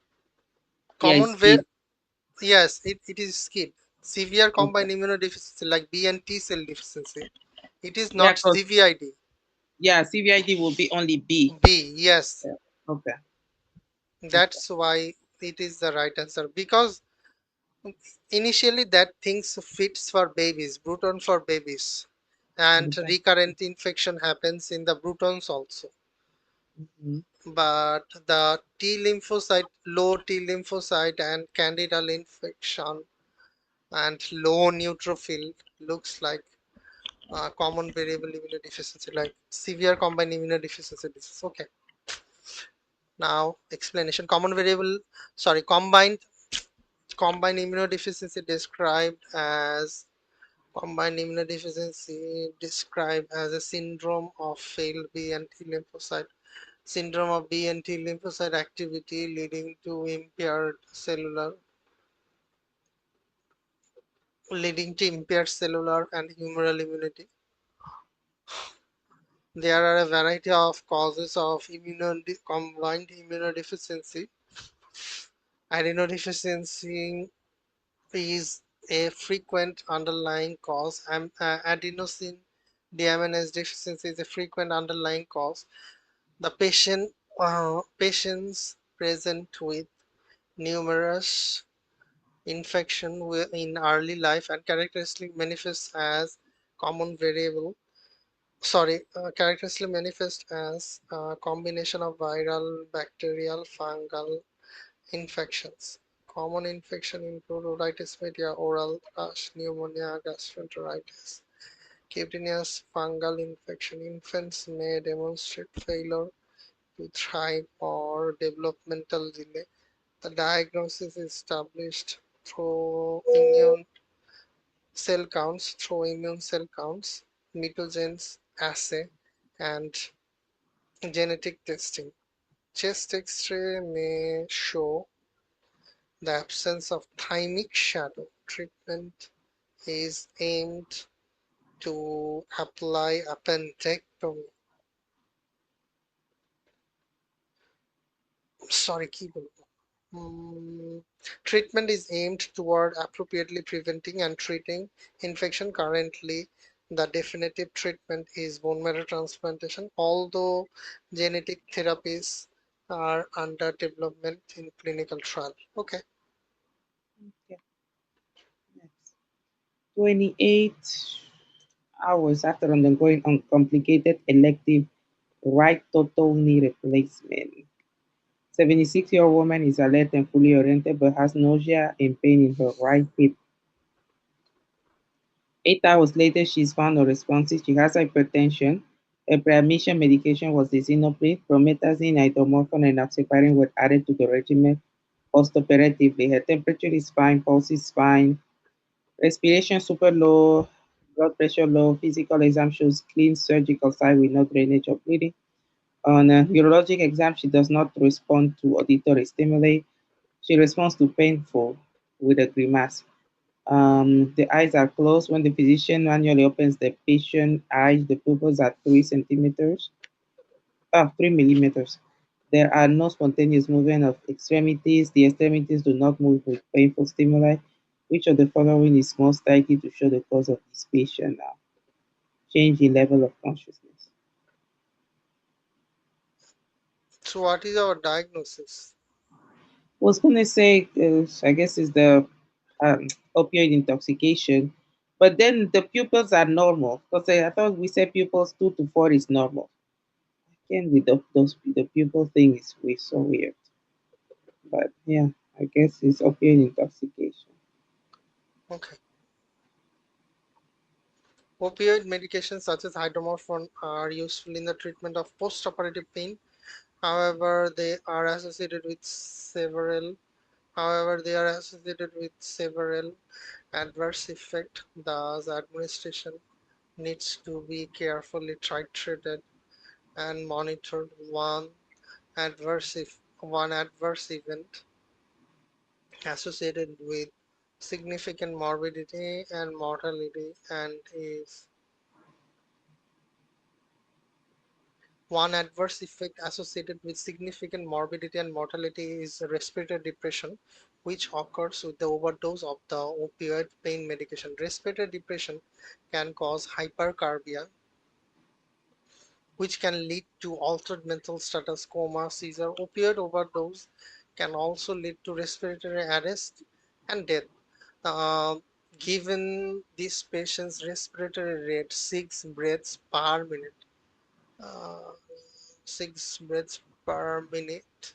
Common KID. var- yes, it is SCID. Severe Okay. combined immunodeficiency like B and T cell deficiency. It is Yeah, not cause CVID. yeah, CVID will be only B. B, yes. Yeah. Okay. Okay. That's why it is the right answer. Because initially that things fits for babies, Bruton for babies. And Okay. recurrent infection happens in the Brutons also. Mhm. But the T lymphocyte, low T lymphocyte and candidal infection and low neutrophil looks like common variable immunodeficiency, like severe combined immunodeficiency disease. Okay, now explanation. Combined immunodeficiency described as a syndrome of failed B and T lymphocyte syndrome of B and T lymphocyte activity leading to impaired cellular and humoral immunity. There are a variety of causes of combined immunodeficiency. Adenodeficiency is a frequent underlying cause. Adenosine deaminase deficiency is a frequent underlying cause. The patients present with numerous infection in early life and characteristically manifests as common variable characteristically manifest as a combination of viral, bacterial, fungal infections. Common infection include otitis media, oral thrush, pneumonia, gastroenteritis, cutaneous fungal infection. Infants may demonstrate failure to thrive or developmental delay. The diagnosis is established through immune cell counts, mitogens assay, and genetic testing. Chest X-ray may show the absence of thymic shadow. Treatment is aimed to apply appendectomy. Sorry, keyboard. Mm, Treatment is aimed toward appropriately preventing and treating infection. Currently, the definitive treatment is bone marrow transplantation, although genetic therapies are under development in clinical trial. Okay. Okay, next. 28 hours after undergoing uncomplicated elective right total knee replacement. 76-year-old woman is alert and fully oriented but has nausea and pain in her right hip. 8 hours later, she is found unresponsive. She has hypertension. Her pre-admission medication was lisinopril, promethazine, hydromorphone, and enoxaparin were added to the regimen postoperatively. Her temperature is fine, pulse is fine, respiration super low, blood pressure low, physical exam shows clean surgical site with no drainage or bleeding. On a urologic exam, she does not respond to auditory stimuli. She responds to painful with a grimace. The eyes are closed. When the physician manually opens the patient eyes, the pupils are 3 centimeters, 3 millimeters. There are no spontaneous movement of extremities. The extremities do not move with painful stimuli. Which of the following is most likely to show the cause of this patient now? Change in level of consciousness. So, what is our diagnosis? Was going to say, I guess, is the um, opioid intoxication, but then the pupils are normal because I thought we said pupils 2 to 4 is normal. Again, with the pupil thing is so weird, but yeah, I guess it's opioid intoxication. Okay. Opioid medications such as hydromorphone are useful in the treatment of postoperative pain. However, they are associated with several adverse effects. Thus, administration needs to be carefully titrated and monitored. One adverse event associated with significant morbidity and mortality and is One adverse effect associated with significant morbidity and mortality is respiratory depression, which occurs with the overdose of the opioid pain medication. Respiratory depression can cause hypercarbia, which can lead to altered mental status, coma, seizure. Opioid overdose can also lead to respiratory arrest and death. Uh, Given this patient's respiratory rate, 6 breaths per minute, uh, 6 breaths per minute,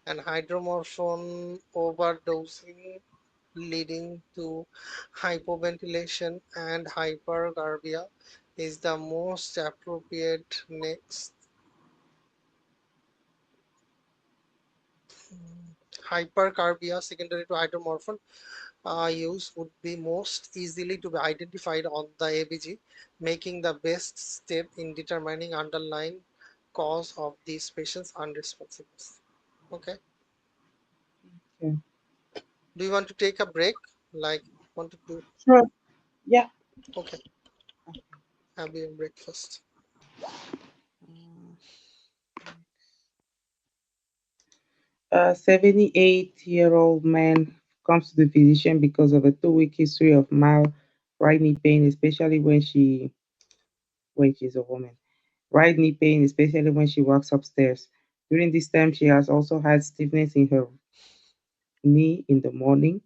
and hydromorphone overdosing leading to hypoventilation and hypercarbia is the most appropriate next. Hypercarbia secondary to hydromorphone use would be most easily to be identified on the ABG, making the best step in determining underlying cause of these patients' unresponsiveness. Okay. Okay. Do you want to take a break? Like, want to do? Sure. Yeah. Okay, have your breakfast. 78-year-old man comes to the physician because of a 2 week history of mild right knee pain, especially when she's a woman. Right knee pain, especially when she walks upstairs. During this time, she has also had stiffness in her knee in the morning.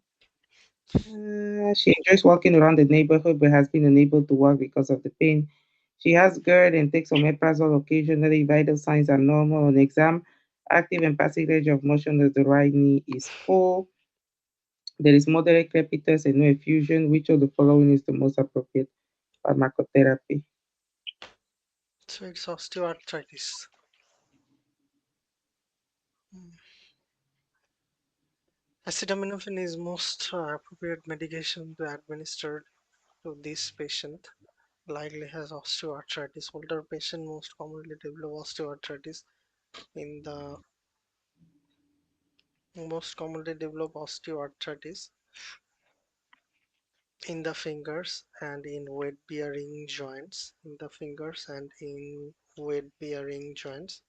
She enjoys walking around the neighborhood but has been unable to walk because of the pain. She has GERD and takes omeprazole occasionally. Vital signs are normal on exam. Active and passive range of motion of the right knee is full. There is moderate crepitus and no effusion. Which of the following is the most appropriate pharmacotherapy? So it's osteoarthritis. Mm. Acetaminophen is most appropriate medication to administer to this patient. Likely has osteoarthritis. Older patient most commonly develop osteoarthritis in the most commonly develop osteoarthritis in the fingers and in weight bearing joints in the fingers and in weight bearing joints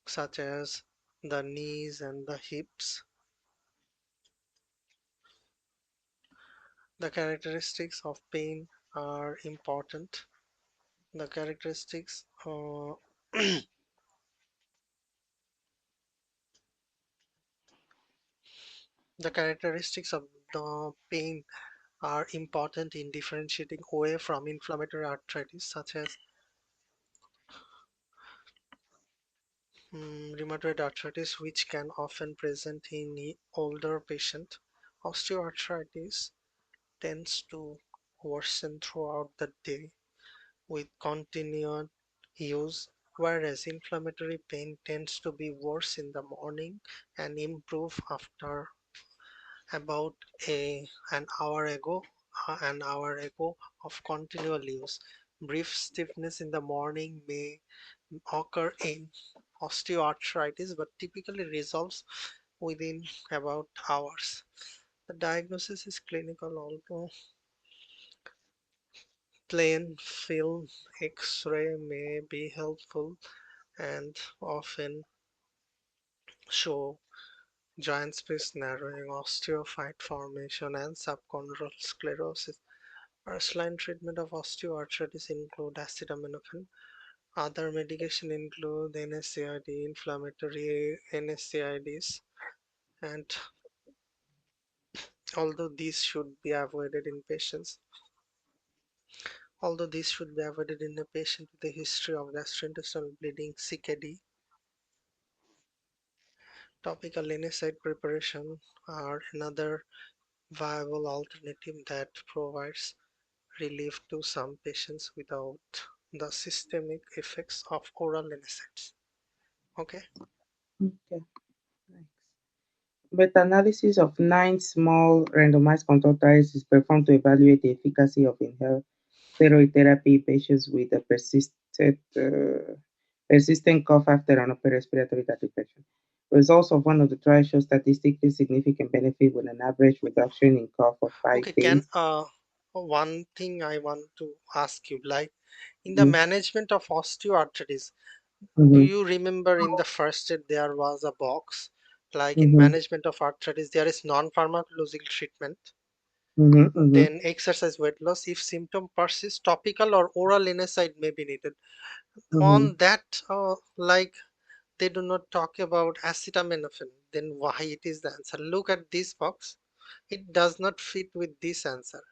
such as the knees and the hips. The characteristics of pain are important. The characteristics the characteristics of the pain are important in differentiating away from inflammatory arthritis such as rheumatoid arthritis, which can often present in older patient. Osteoarthritis tends to worsen throughout the day with continued use, whereas inflammatory pain tends to be worse in the morning and improve after about an hour ago of continual use. Brief stiffness in the morning may occur in osteoarthritis but typically resolves within about hours. The diagnosis is clinical, although plain film X-ray may be helpful and often show giant space narrowing, osteophyte formation, and subchondral sclerosis. First-line treatment of osteoarthritis include acetaminophen. Other medication include NSAID, inflammatory NSAIDs, and although these should be avoided in patients, although these should be avoided in a patient with a history of gastrointestinal bleeding, CKD, topical NSAID preparation are another viable alternative that provides relief to some patients without the systemic effects of oral NSAIDs. Okay. Okay, thanks. Meta-analysis of 9 small randomized controlled trials is performed to evaluate the efficacy of inhaled steroid therapy in patients with a persistent cough after an upper respiratory tract infection. Results of one of the trials show statistically significant benefit with an average reduction in cough of five Okay, can days. one thing I want to ask you, like in the Mm-hmm. management of osteoarthritis, do Mm-hmm. you remember in the first aid there was a box, like in Mm-hmm. management of arthritis there is non-pharmacological treatment, Mm-hmm. then exercise, weight loss. If symptom persists, topical or oral NSAID may be needed. Mm-hmm. On that, like they do not talk about acetaminophen, then why it is the answer? Look at this box. It does not fit with this answer.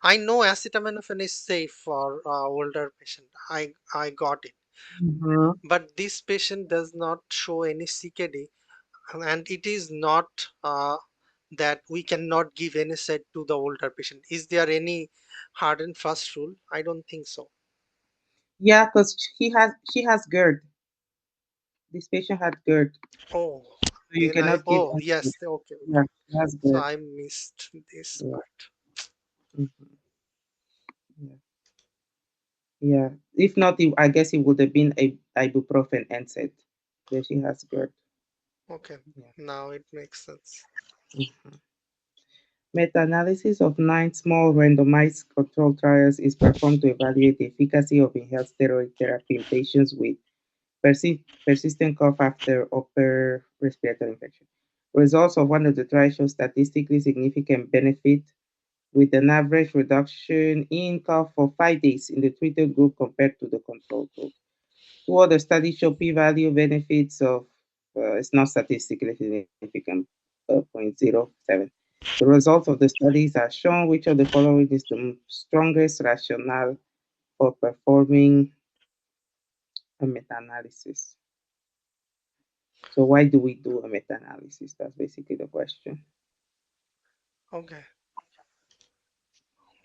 I know acetaminophen is safe for older patient. I got it. Mm-hmm. But this patient does not show any CKD, and it is not that we cannot give NSAID to the older patient. Is there any hard and fast rule? I don't think so. Yeah, because she has GERD. This patient had GERD, Oh, so you then cannot give yes, NSAID. okay, Yeah, okay. she has So GERD. I missed this Yeah. part. Mhm. Yeah. Yeah. If not, I guess it would have been a ibuprofen NSAID. But she has GERD. Okay, Yeah. now it makes sense. Mhm. Meta-analysis of 9 small randomized controlled trials is performed to evaluate the efficacy of inhaled steroid therapy in patients with persistent cough after upper respiratory infection. Results of one of the trials show statistically significant benefit with an average reduction in cough for 5 days in the treated group compared to the control group. Two other studies show p-value benefits of it's not statistically significant, 0.07. The results of the studies are shown which of the following is the strongest rationale for performing a meta-analysis. So why do we do a meta-analysis? That's basically the question. Okay,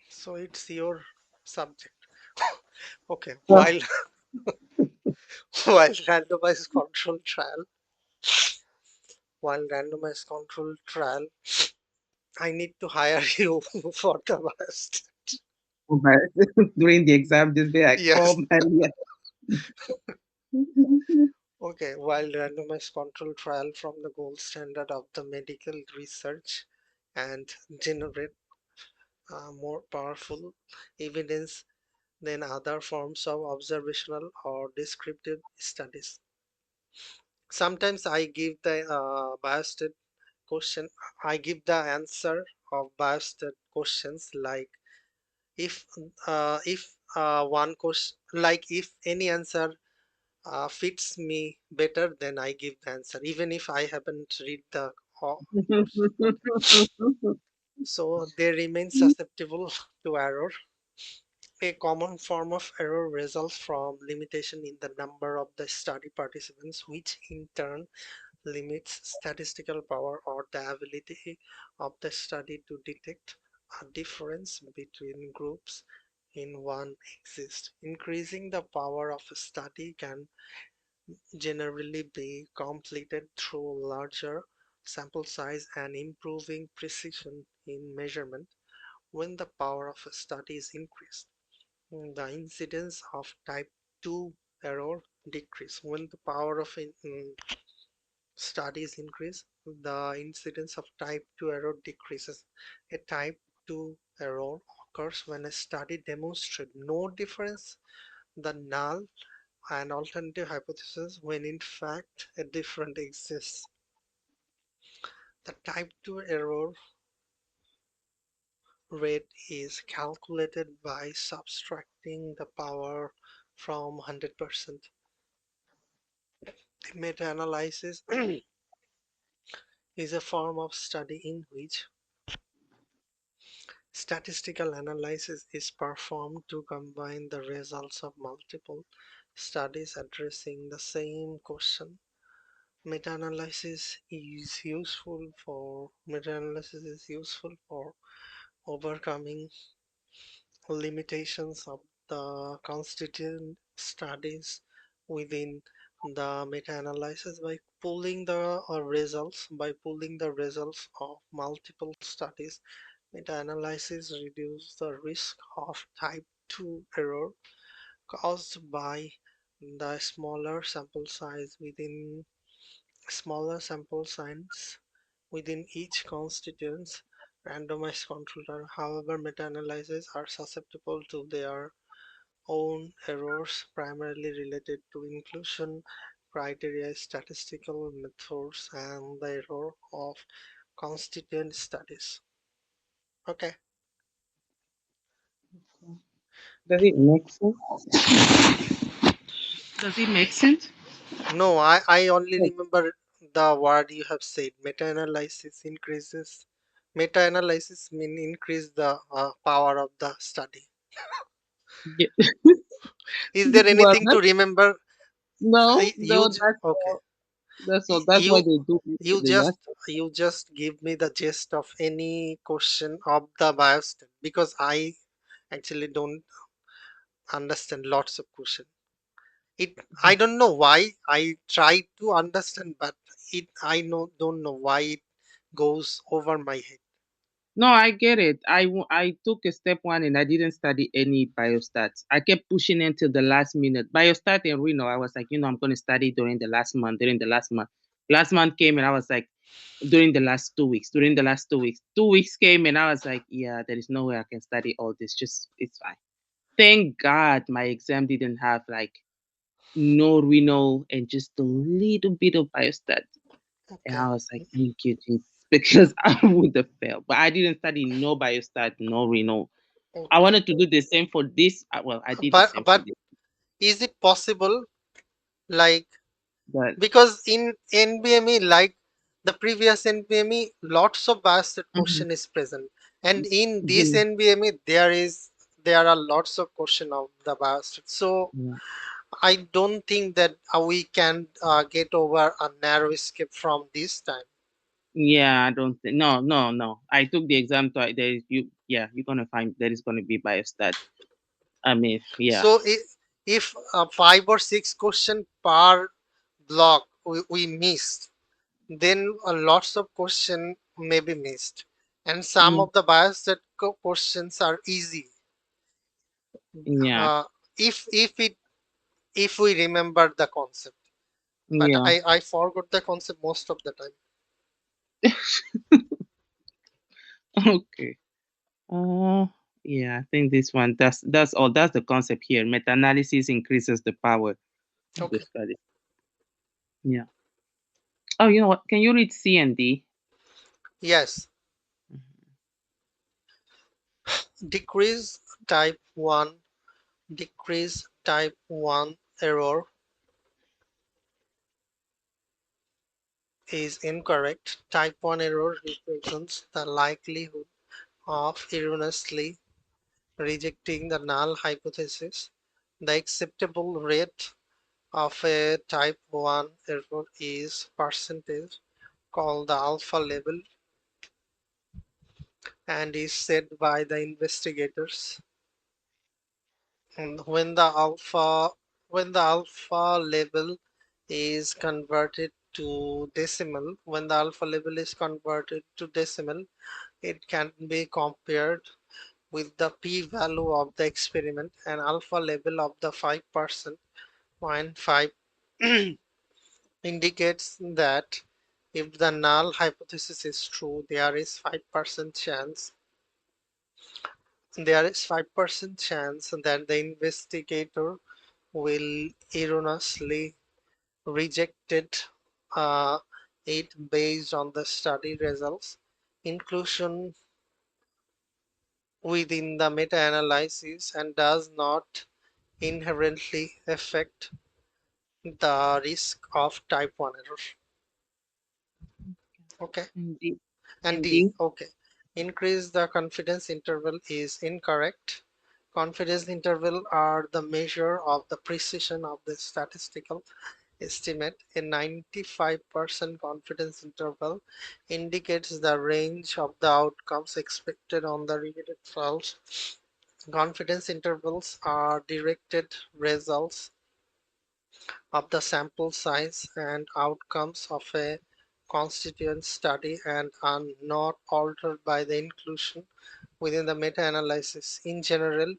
so it's your subject. Okay, Well, while randomized control trial, while randomized control trial, I need to hire you for the last. but during the exam this day, I Yes. called Maria. Okay, while randomized control trial from the gold standard of the medical research and generate more powerful evidence than other forms of observational or descriptive studies. Sometimes I give the biased question, I give the answer of biased questions like if one question, like if any answer fits me better, then I give the answer, even if I haven't read the question. So they remain susceptible to error. A common form of error results from limitation in the number of the study participants, which in turn limits statistical power or the ability of the study to detect a difference between groups in one exist. Increasing the power of a study can generally be completed through larger sample size and improving precision in measurement. When the power of a study is increased, the incidence of type 2 error decrease. When the power of studies increase, the incidence of type 2 error decreases. A type 2 error occurs when a study demonstrates no difference, the null and alternative hypothesis, when in fact a different exists. The type 2 error rate is calculated by subtracting the power from 100%. The meta-analysis is a form of study in which statistical analysis is performed to combine the results of multiple studies addressing the same question. Meta-analysis is useful for overcoming limitations of the constituent studies within the meta-analysis by pooling the results of multiple studies. Meta-analysis reduces the risk of type 2 error caused by the smaller sample size within each constituents randomized controller. However, meta-analyses are susceptible to their own errors, primarily related to inclusion criteria, statistical methods, and the error of constituent studies. Okay. Does it make sense? Does it make sense? No, I only remember the word you have said. Meta-analysis increases. Meta-analysis mean increase the power of the study. Yeah. Is there Well, anything to remember? no, You no, that's okay? all. That's all. That's why You they do you it. just you just give me the gist of any question of the biostat because I actually don't understand lots of question. It I don't know why I try to understand, but it I know don't know why it goes over my head. No, I get it. I took a step one and I didn't study any biostats. I kept pushing until the last minute. Biostat in Reno, I was like, I'm going to study during the last month. During the last month, last month came and I was like, during the last 2 weeks. During the last 2 weeks, 2 weeks came and I was like, yeah, there is no way I can study all this. Just it's fine. Thank God my exam didn't have like no Reno and just a little bit of biostat. And Okay, I was like, thank you, Jesus, because I would have failed. But I didn't study no biostat, no renal. I okay. wanted to do the same for this. Well, I did the But same for but this. is it possible like But because in NBME like the previous NBME, lots of biased Mm-hmm. question is present, and in this Yeah. NBME there are lots of question of the biased. So Yeah. I don't think that we can get over a narrow escape from this time. Yeah, I don't think. No, no, no. I took the exam twice. There is you. Yeah, you're gonna find there is gonna be bias that. I mean, yeah, So if 5 or 6 question per block we missed, then lots of question may be missed, and some yeah, of the biased questions are easy. yeah, Uh, if we remember the concept, but yeah. I forgot the concept most of the time. Okay. Uh, yeah. I think this one. That's all. That's the concept here. Meta-analysis increases the power of the Okay. study. Yeah. Oh, you know what? Can you read C and D? Yes. Decrease type 1, decrease type 1 error is incorrect. Type 1 error represents the likelihood of erroneously rejecting the null hypothesis. The acceptable rate of a type 1 error is percentage, called the alpha level, and is set by the investigators. And when the alpha level is converted to decimal, when the alpha level is converted to decimal, it can be compared with the p-value of the experiment, and alpha level of the 5%, 0.5 indicates that if the null hypothesis is true, there is 5% chance that the investigator will erroneously rejected uh, it based on the study results. Inclusion within the meta-analysis and does not inherently affect the risk of type 1 error. Okay. And D. And And D, D. okay. Increase the confidence interval is incorrect. Confidence interval are the measure of the precision of the statistical estimate. A 95% confidence interval indicates the range of the outcomes expected on the repeated trials. Confidence intervals are directed results of the sample size and outcomes of a constituent study and are not altered by the inclusion within the meta-analysis. In general,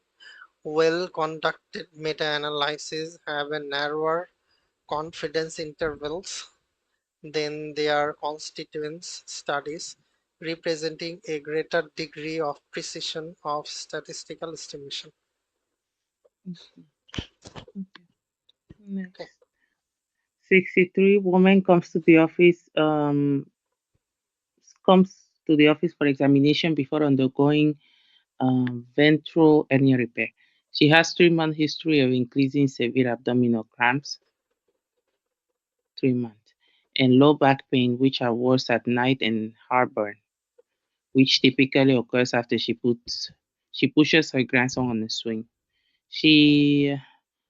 well-conducted meta-analyses have a narrower confidence intervals than their constituents studies, representing a greater degree of precision of statistical estimation. Okay. Okay. Next. 63 woman comes to the office for examination before undergoing ventral hernia repair. She has 3 month history of increasing severe abdominal cramps, 3 months, and low back pain, which are worse at night, and heartburn, which typically occurs after she pushes her grandson on a swing. She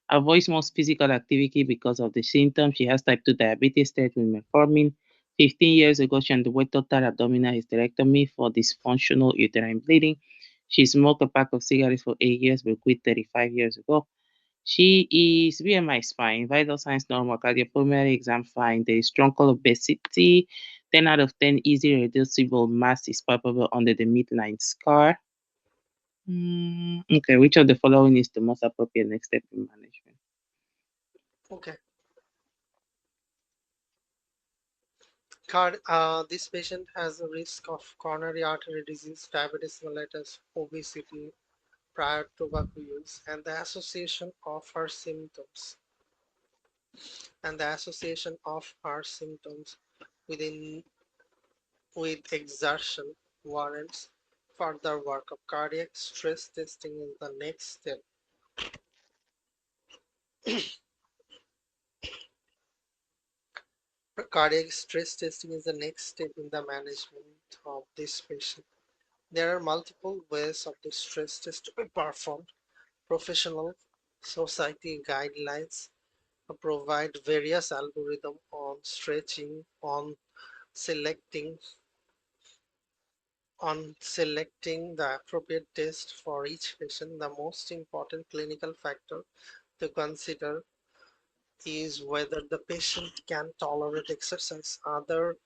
avoids most physical activity because of the symptoms. She has type 2 diabetes, started with metformin. 15 years ago, she underwent total abdominal hysterectomy for dysfunctional uterine bleeding. She smoked a pack of cigarettes for 8 years but quit 35 years ago. She is BMI is fine, vital signs normal, cardiopulmonary exam fine. There is strong obesity. 10 out of 10 easy reducible mass is palpable under the midline scar. Okay, which of the following is the most appropriate next step in management? Okay. This patient has a risk of coronary artery disease, diabetes mellitus, obesity, prior tobacco use, and the association of her symptoms within with exertion warrants further workup. Cardiac stress testing is the next step. Cardiac stress testing is the next step in the management of this patient. There are multiple ways of the stress test to be performed. Professional society guidelines provide various algorithms on stretching, selecting selecting the appropriate test for each patient. The most important clinical factor to consider is whether the patient can tolerate exercise. Other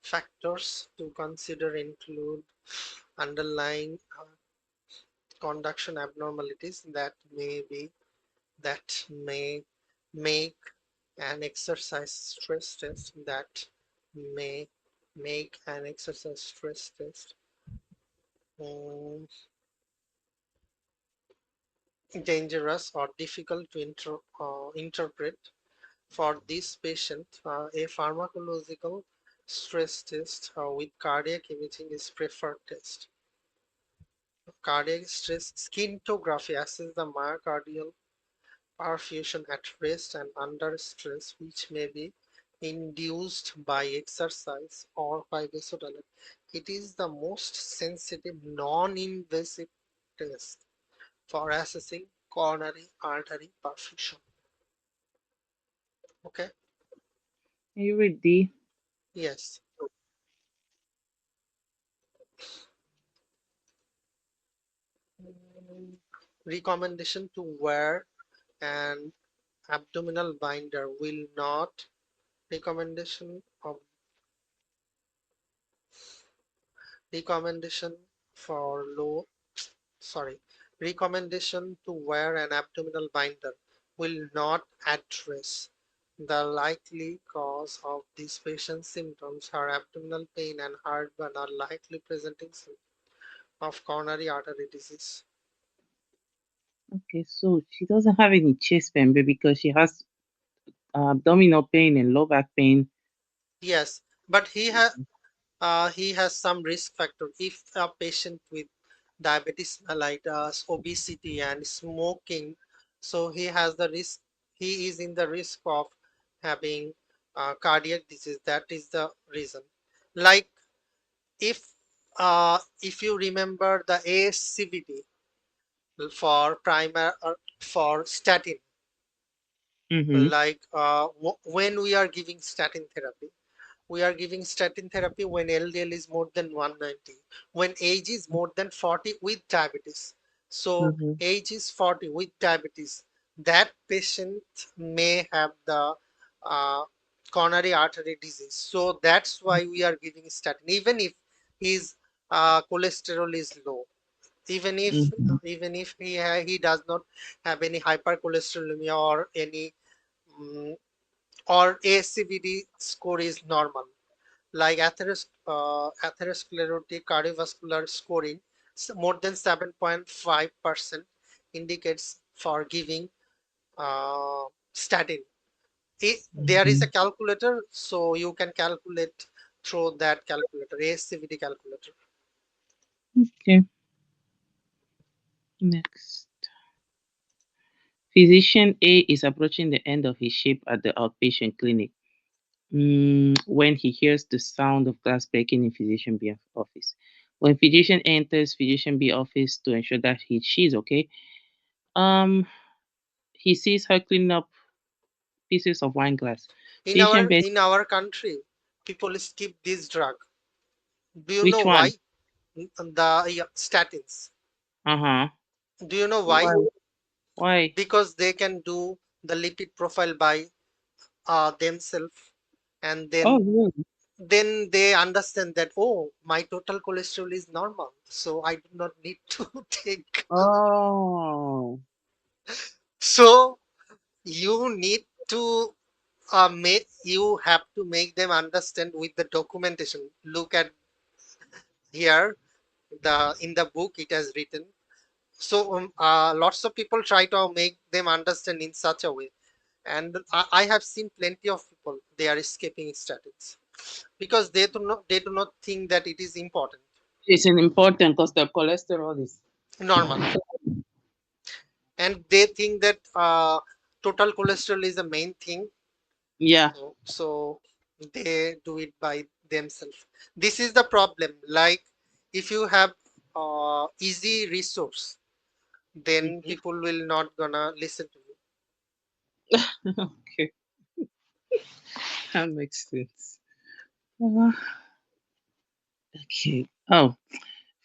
factors to consider include underlying conduction abnormalities that may make an exercise stress test that may make an exercise stress test um, dangerous or difficult to interpret. For this patient, a pharmacological stress test with cardiac imaging is preferred test. Cardiac stress scintigraphy assesses the myocardial perfusion at rest and under stress, which may be induced by exercise or by vasodilatation. It is the most sensitive, non-invasive test for assessing coronary artery perfusion. Okay. Can you read D? Yes. Mm, Recommendation to wear an abdominal binder will not recommendation of recommendation for low sorry recommendation to wear an abdominal binder will not address the likely cause of these patient's symptoms. Her abdominal pain and heartburn are likely presenting symptoms of coronary artery disease. Okay, so she doesn't have any chest pain, but because she has abdominal pain and low back pain. Yes, but he has some risk factor. If a patient with diabetes mellitus, obesity, and smoking, so he has the risk. He is in the risk of having cardiac disease. That is the reason. Like if you remember the ASCVD for primer for statin, Mm-hmm. when we are giving statin therapy, we are giving statin therapy when LDL is more than 190, when age is more than 40 with diabetes. So Mm-hmm. age is 40 with diabetes. That patient may have the uh, coronary artery disease. So that's why we are giving statin, even if his cholesterol is low. Even if Mm-hmm. he does not have any hypercholesterolemia or any or ASCVD score is normal, like atherosclerotic cardiovascular scoring more than 7.5% indicates for giving statin. There is a Mm-hmm. calculator, so you can calculate through that calculator, ASCVD calculator. Okay, next. Physician A is approaching the end of his shift at the outpatient clinic. When he hears the sound of glass breaking in Physician B office. When Physician enters Physician B office to ensure that she's okay, um, he sees her cleaning up pieces of wine glass. Physician B, In our country, people skip this drug. Do you know which why? one? The yeah, statins. Uh huh. Do you know why? Why? Why? Because they can do the lipid profile by themselves, and Oh, then really? they understand that, oh, my total cholesterol is normal, so I do not need to take. Oh. So you need to make you have to make them understand with the documentation. Look at here, the in the book it has written. So lots of people try to make them understand in such a way, and I have seen plenty of people they are escaping statins because they do not think that it is important. It's an important because the cholesterol is. Normal, and they think that total cholesterol is the main thing. Yeah. So They do it by themselves. This is the problem. Like if you have easy resource, then Mhm. people will not gonna listen to you. Okay, that makes sense. Uh, okay. Oh,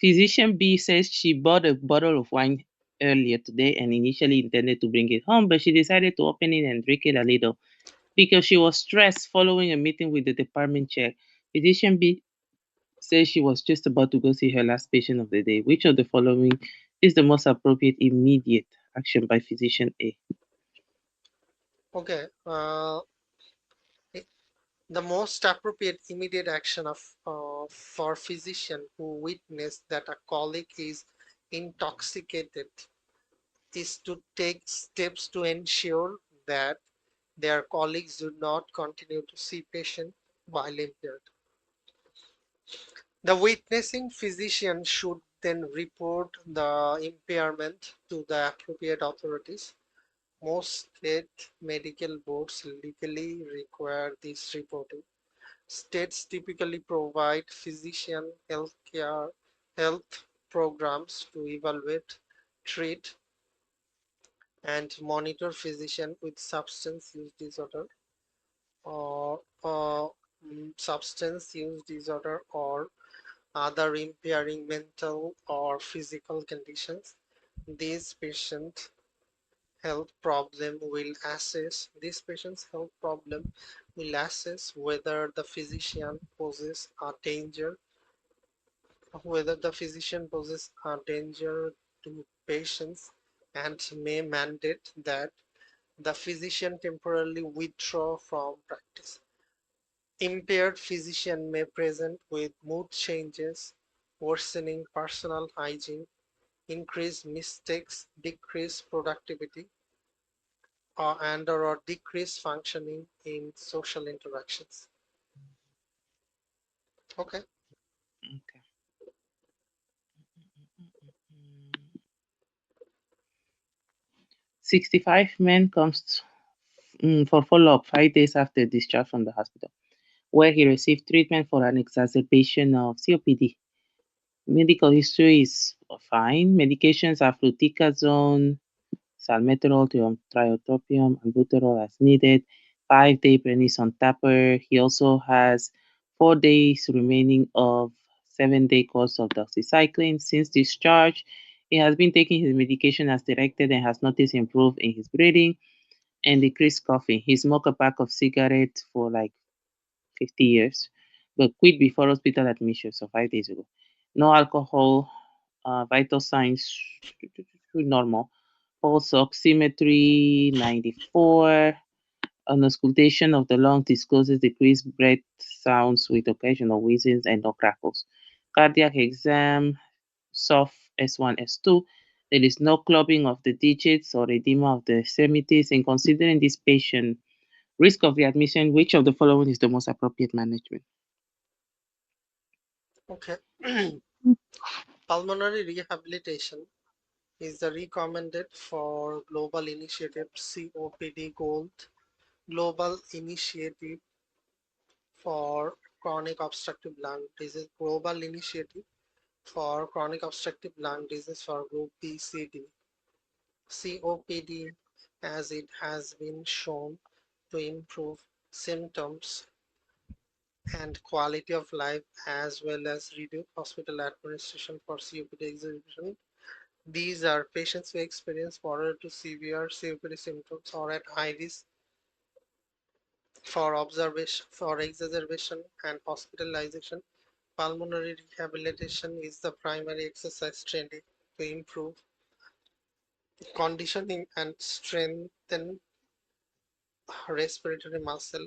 physician B says she bought a bottle of wine earlier today and initially intended to bring it home, but she decided to open it and drink it a little because she was stressed following a meeting with the department chair. Physician B says she was just about to go see her last patient of the day. Which of the following is the most appropriate immediate action by physician A? Okay. The most appropriate immediate action of for physician who witnessed that a colleague is intoxicated is to take steps to ensure that their colleagues do not continue to see patient while impaired. The witnessing physician should then report the impairment to the appropriate authorities. Most state medical boards legally require this reporting. States typically provide physician healthcare health programs to evaluate, treat, and monitor physician with substance use disorder or substance use disorder or other impairing mental or physical conditions. These patient health problem will assess this patient's health problem will assess whether the physician poses a danger whether the physician poses a danger to patients and may mandate that the physician temporarily withdraw from practice. Impaired physician may present with mood changes, worsening personal hygiene, increased mistakes, decreased productivity, or decreased functioning in social interactions. Okay. Okay. 65 men comes for follow-up 5 days after discharge from the hospital, where he received treatment for an exacerbation of COPD. Medical history is fine. Medications are fluticasone, salmeterol, tiotropium, albuterol as needed. 5-day prednisone tapper. He also has 4 days remaining of 7-day course of doxycycline. Since discharge, he has been taking his medication as directed and has noticed improvement in his breathing and decreased coughing. He smoked a pack of cigarettes for like 50 years, but quit before hospital admission, so 5 days ago. No alcohol, vital signs normal. Pulse oximetry 94. An auscultation of the lung discloses decreased breath sounds with occasional wheezings and no crackles. Cardiac exam, soft S1, S2. There is no clubbing of the digits or edema of the extremities. In considering this patient risk of readmission, which of the following is the most appropriate management? Okay. Pulmonary rehabilitation is the recommended for Global Initiative COPD Gold, Global Initiative for Chronic Obstructive Lung Disease, Global Initiative for Chronic Obstructive Lung Disease for Group BCD. COPD, as it has been shown to improve symptoms and quality of life as well as reduce hospital administration for COPD exhibition. These are patients who experience moderate to severe COPD symptoms or at high risk for observation for exacerbation and hospitalization. Pulmonary rehabilitation is the primary exercise training to improve conditioning and strengthen respiratory muscle,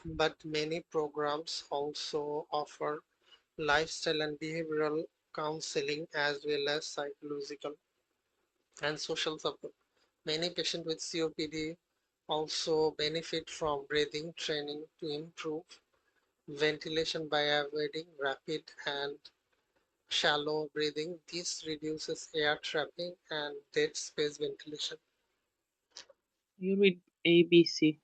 but many programs also offer lifestyle and behavioral counseling as well as psychological and social support. Many patients with COPD also benefit from breathing training to improve ventilation by avoiding rapid and shallow breathing. This reduces air trapping and dead space ventilation. You read ABC.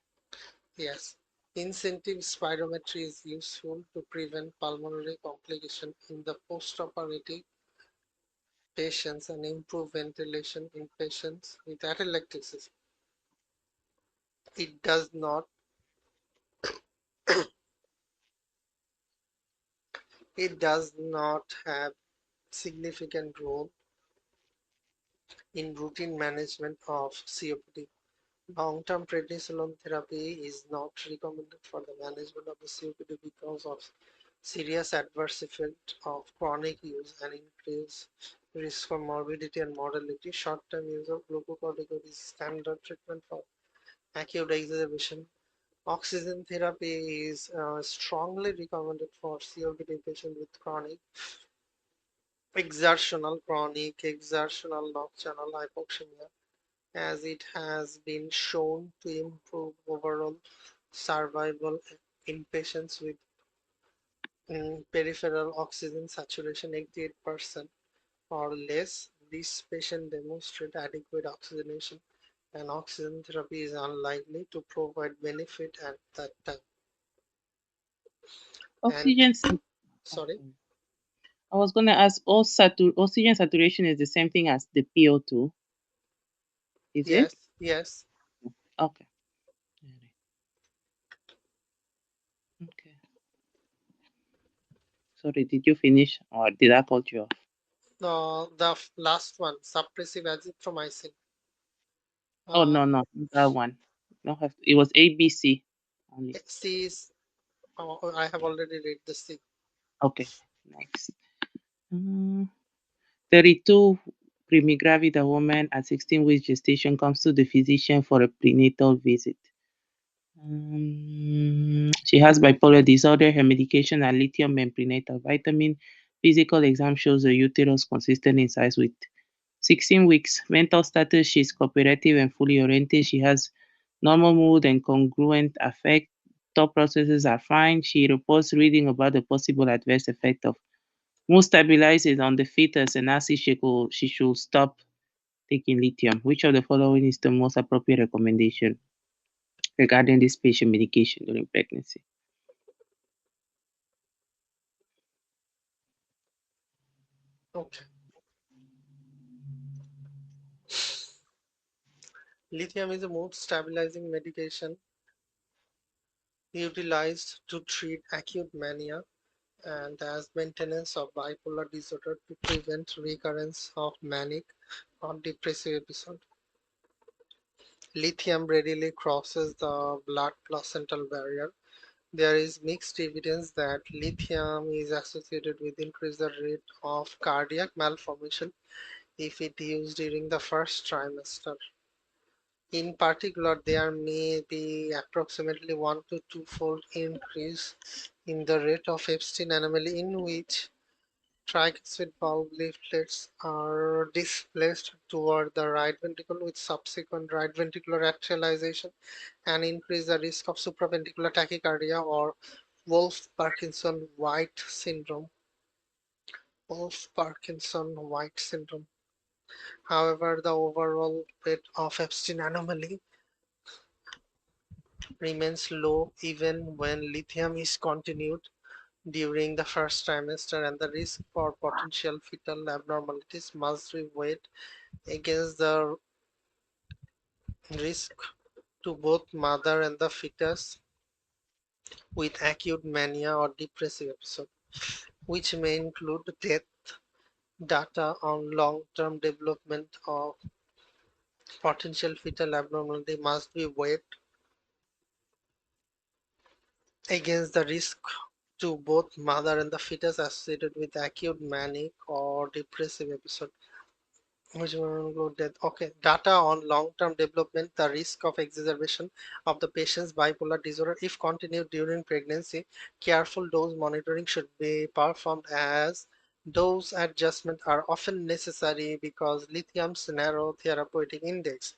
Yes. Incentive spirometry is useful to prevent pulmonary complication in the postoperative patients and improve ventilation in patients with atelectasis. It does not it does not have significant role in routine management of COPD. Long-term prednisolone therapy is not recommended for the management of the COPD because of serious adverse effect of chronic use and increased risk for morbidity and mortality. Short-term use of glucocorticoid is standard treatment for acute exacerbation. Oxygen therapy is strongly recommended for COPD patients with chronic exertional nocturnal hypoxemia, as it has been shown to improve overall survival in patients with peripheral oxygen saturation 88% or less. This patient demonstrate adequate oxygenation, and oxygen therapy is unlikely to provide benefit at that time. And Oxygen. Oh, sorry, sorry. I was going to ask, oxygen saturation is the same thing as the PO2, is it? yes, yes. Okay. Alright. Okay. Sorry, did you finish or did I cut you off? The last one, suppressive azithromycin. Oh, Uh, no, no, that one. No, it was ABC only. C is, I have already read the C. Okay, next. Mm, 32 primigravida woman at 16 weeks gestation comes to the physician for a prenatal visit. She has bipolar disorder. Her medication are lithium and prenatal vitamin. Physical exam shows the uterus consistent in size with 16 weeks. Mental status, she's cooperative and fully oriented. She has normal mood and congruent affect. Thought processes are fine. She reports reading about the possible adverse effect of mood stabilizers on the fetus and asks if she should stop taking lithium. Which of the following is the most appropriate recommendation regarding this patient medication during pregnancy? Okay. Lithium is a mood stabilizing medication utilized to treat acute mania and as maintenance of bipolar disorder to prevent recurrence of manic or depressive episode. Lithium readily crosses the blood placental barrier. There is mixed evidence that lithium is associated with increased rate of cardiac malformation if it used during the first trimester. In particular, there may be approximately 1 to 2-fold increase in the rate of Epstein anomaly in which tricuspid valve leaflets are displaced toward the right ventricle with subsequent right ventricular atrialization and increase the risk of supraventricular tachycardia or Wolff-Parkinson-White syndrome. Wolff-Parkinson-White syndrome. However, the overall rate of Epstein anomaly remains low even when lithium is continued during the first trimester, and the risk for potential fetal abnormalities must be weighed against the risk to both mother and the fetus with acute mania or depressive episode, which may include death. Data on long-term development of potential fetal abnormality must be weighed against the risk to both mother and the fetus associated with acute manic or depressive episode. Which will include death. Okay, data on long-term development, the risk of exacerbation of the patient's bipolar disorder if continued during pregnancy. Careful dose monitoring should be performed as dose adjustments are often necessary because lithium's narrow therapeutic index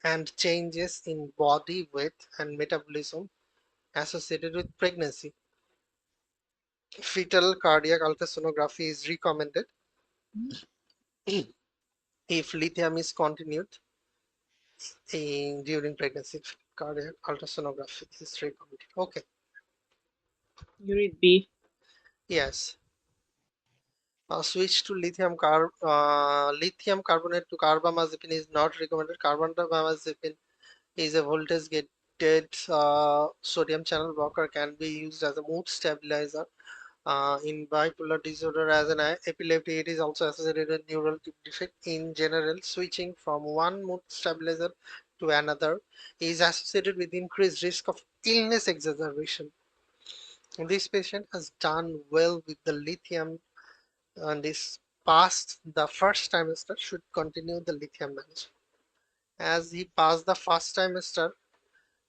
and changes in body weight and metabolism associated with pregnancy. Fetal cardiac ultrasonography is recommended if lithium is continued in during pregnancy. Cardiac ultrasonography is recommended. Okay, You read B. yes. Switch to lithium carbonate to carbamazepine is not recommended. Carbamazepine is a voltage gated sodium channel blocker, can be used as a mood stabilizer in bipolar disorder. As an epilepsy, it is also associated with neural defect. In general, switching from one mood stabilizer to another is associated with increased risk of illness exacerbation. This patient has done well with the lithium and is passed the first trimester, should continue the lithium management. As he passed the first trimester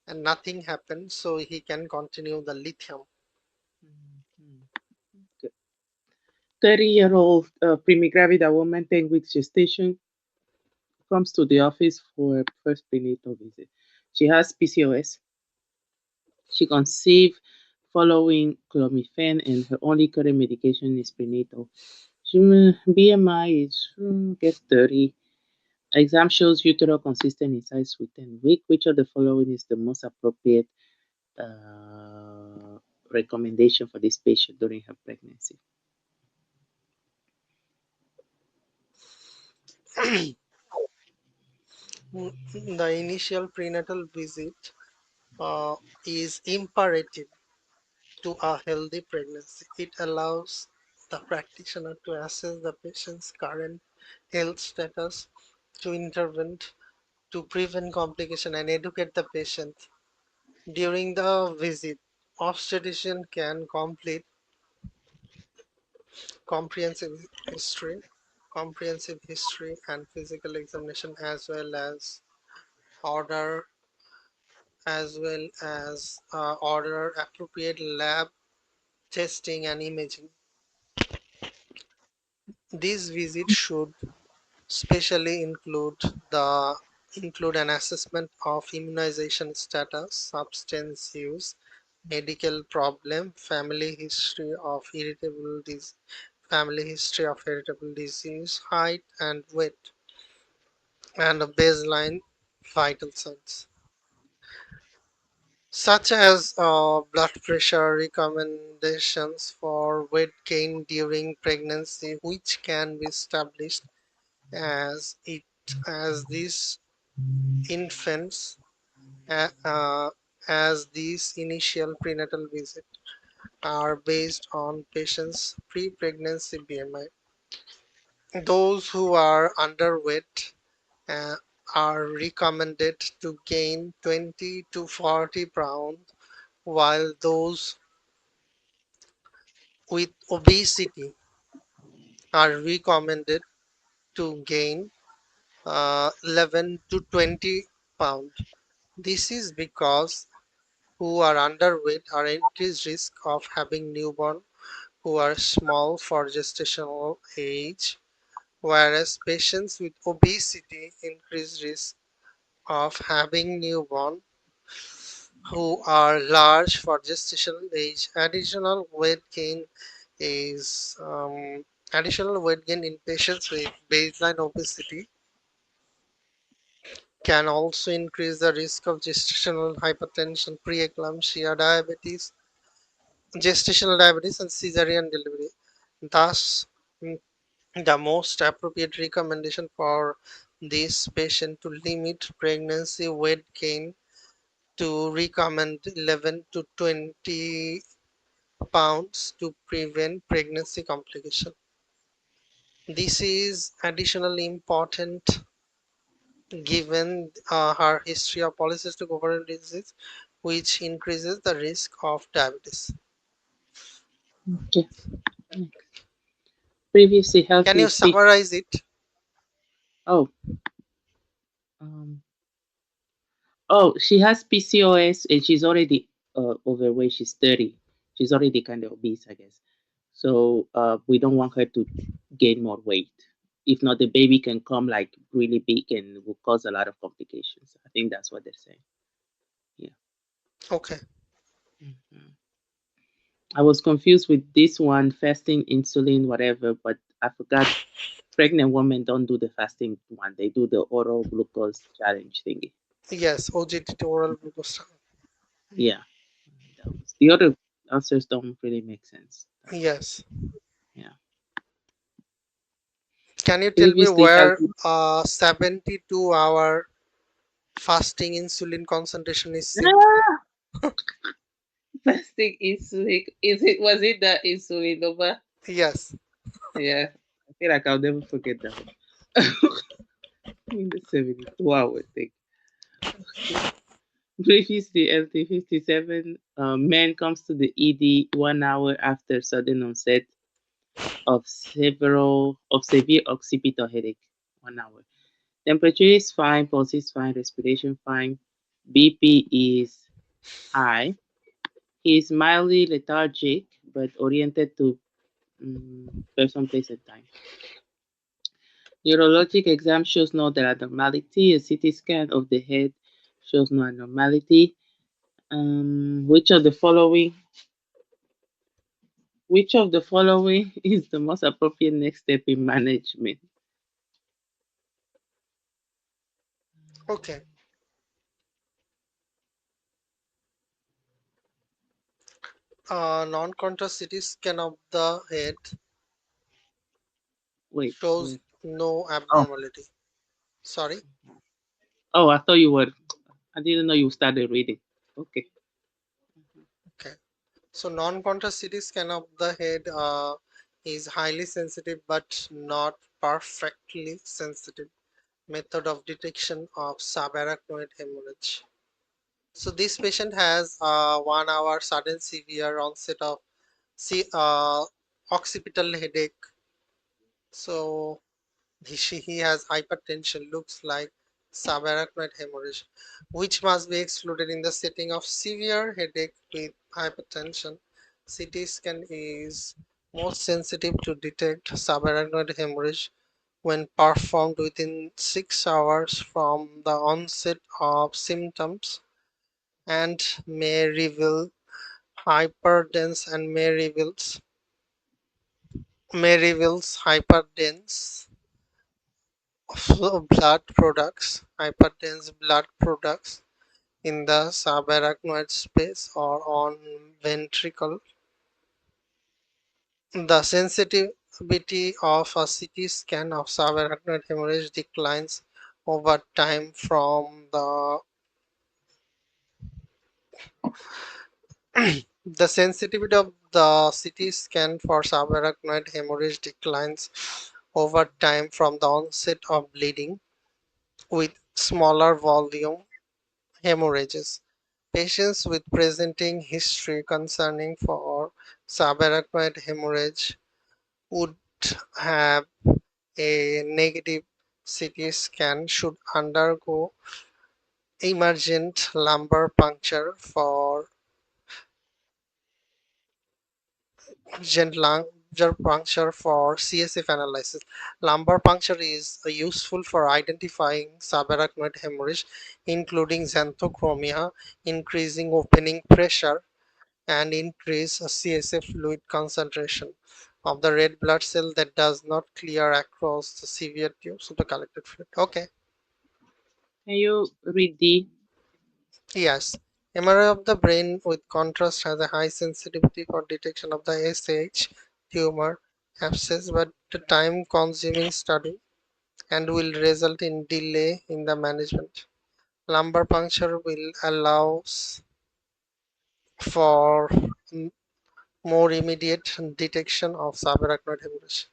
and nothing happened, so he can continue the lithium. Mhm. Okay. 30-year-old primigravida woman 10 weeks gestation comes to the office for a first prenatal visit. She has PCOS. She conceived following clomiphene, and her only current medication is prenatal. BMI is guess 30. Exam shows utero consistent in size within a week. Which of the following is the most appropriate uh, recommendation for this patient during her pregnancy? The initial prenatal visit uh, is imperative to a healthy pregnancy. It allows the practitioner to assess the patient's current health status, to intervene, to prevent complication and educate the patient. During the visit, obstetrician can complete comprehensive history, comprehensive history and physical examination, order order appropriate lab testing and imaging. These visits should specially the include an assessment of immunization status, substance use, medical problem, family history of irritable disease, height and weight, and a baseline vital signs such as blood pressure. Recommendations for weight gain during pregnancy, which can be established as it as these infants uh, uh, as these initial prenatal visits are based on patients' pre-pregnancy BMI. Those who are underweight uh, are recommended to gain 20 to 40 pounds, while those with obesity are recommended to gain 11 to 20 pounds. This is because who are underweight are increased risk of having newborn, who are small for gestational age, whereas patients with obesity increased risk of having newborn who are large for gestational age. Is additional weight gain in patients with baseline obesity can also increase the risk of gestational hypertension, preeclampsia, gestational diabetes, and cesarean delivery. Thus, mm, the most appropriate recommendation for this patient to limit pregnancy weight gain to recommend 11 to 20 pounds to prevent pregnancy complication. This is additionally important given her history of polycystic ovarian disease, which increases the risk of diabetes. Okay. Previously Can healthy you speak. summarize it? Oh, um, oh, she has PCOS and she's already overweight. She's 30. She's already kind of obese, I guess. So we don't want her to gain more weight. If not, the baby can come like really big and will cause a lot of complications. I think that's what they're saying. Yeah. Okay. Mhm. I was confused with this one, fasting, insulin, whatever, but I forgot. Pregnant women don't do the fasting one. They do the oral glucose challenge thingy. Yes, OGTT oral glucose. Yeah, the other answers don't really make sense. Yes. Yeah. Can you tell me Previously where healthy. 72-hour fasting insulin concentration is seen? Ah, fasting insulin. Is it? Was it the insulinova? Yes. Yeah. I feel like I'll never forget that one. In the 72-hour thing. Okay. Previously, LT57, man comes to the ED 1 hour after sudden onset of severe occipital headache. 1 hour. Temperature is fine, pulse is fine, respiration fine. BP is high. He is mildly lethargic but oriented to person, place, and time. Neurologic exam shows no abnormality. A CT scan of the head shows no abnormality. Which of the following is the most appropriate next step in management? Okay. Non-contrast CT scan of the head Wait, shows wait. no Oh, abnormality. Sorry. oh, I thought you were. I didn't know you started reading. Okay. Okay. So non-contrast CT scan of the head is highly sensitive but not perfectly sensitive method of detection of subarachnoid hemorrhage. So this patient has 1 hour sudden severe onset of occipital headache. So he has hypertension, looks like subarachnoid hemorrhage, which must be excluded in the setting of severe headache with hypertension. CT scan is most sensitive to detect subarachnoid hemorrhage when performed within 6 hours from the onset of symptoms and may reveal hyperdense and may reveals hyperdense blood products in the subarachnoid space or on ventricle. The sensitivity of a CT scan of subarachnoid hemorrhage declines over time from the sensitivity of the CT scan for subarachnoid hemorrhage declines over time from the onset of bleeding with smaller volume hemorrhages. Patients with presenting history concerning for subarachnoid hemorrhage would have a negative CT scan should undergo emergent lumbar puncture for CSF analysis. Lumbar puncture is useful for identifying subarachnoid hemorrhage, including xanthochromia, increasing opening pressure, and increase CSF fluid concentration of the red blood cell that does not clear across the severe tubes of the collected fluid. Okay, Can you read D? yes. MRI of the brain with contrast has a high sensitivity for detection of the SH tumor abscess, but the time consuming study and will result in delay in the management. Lumbar puncture will allows for more immediate detection of subarachnoid hemorrhage.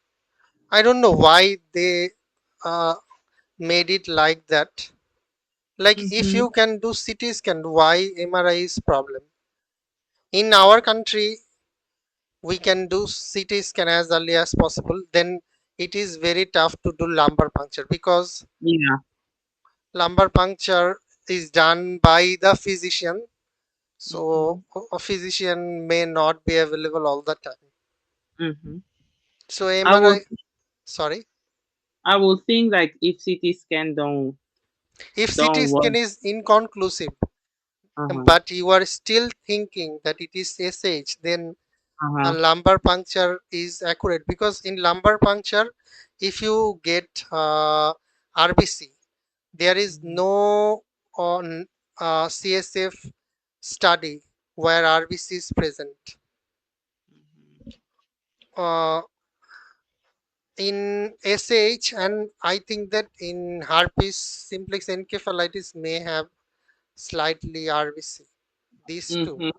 I don't know why they uh, made it like that. Like if Mm-hmm. you can do CT scan, why MRI is problem? In our country, we can do CT scan as early as possible. Then it is very tough to do lumbar puncture because Yeah. lumbar puncture is done by the physician. So Mm-hmm. a physician may not be available all the time. Mm-hmm. So I will. MRI, sorry, I will think like if CT scan if CT don't work. scan is inconclusive, Uh-huh. but you are still thinking that it is SH, then a Uh-huh. lumbar puncture is accurate because in lumbar puncture If you get RBC, there is Mhm. no on CSF study where RBC is present. Uh, in SH, and I think that in herpes simplex encephalitis may have slightly RBC. These two. Mhm.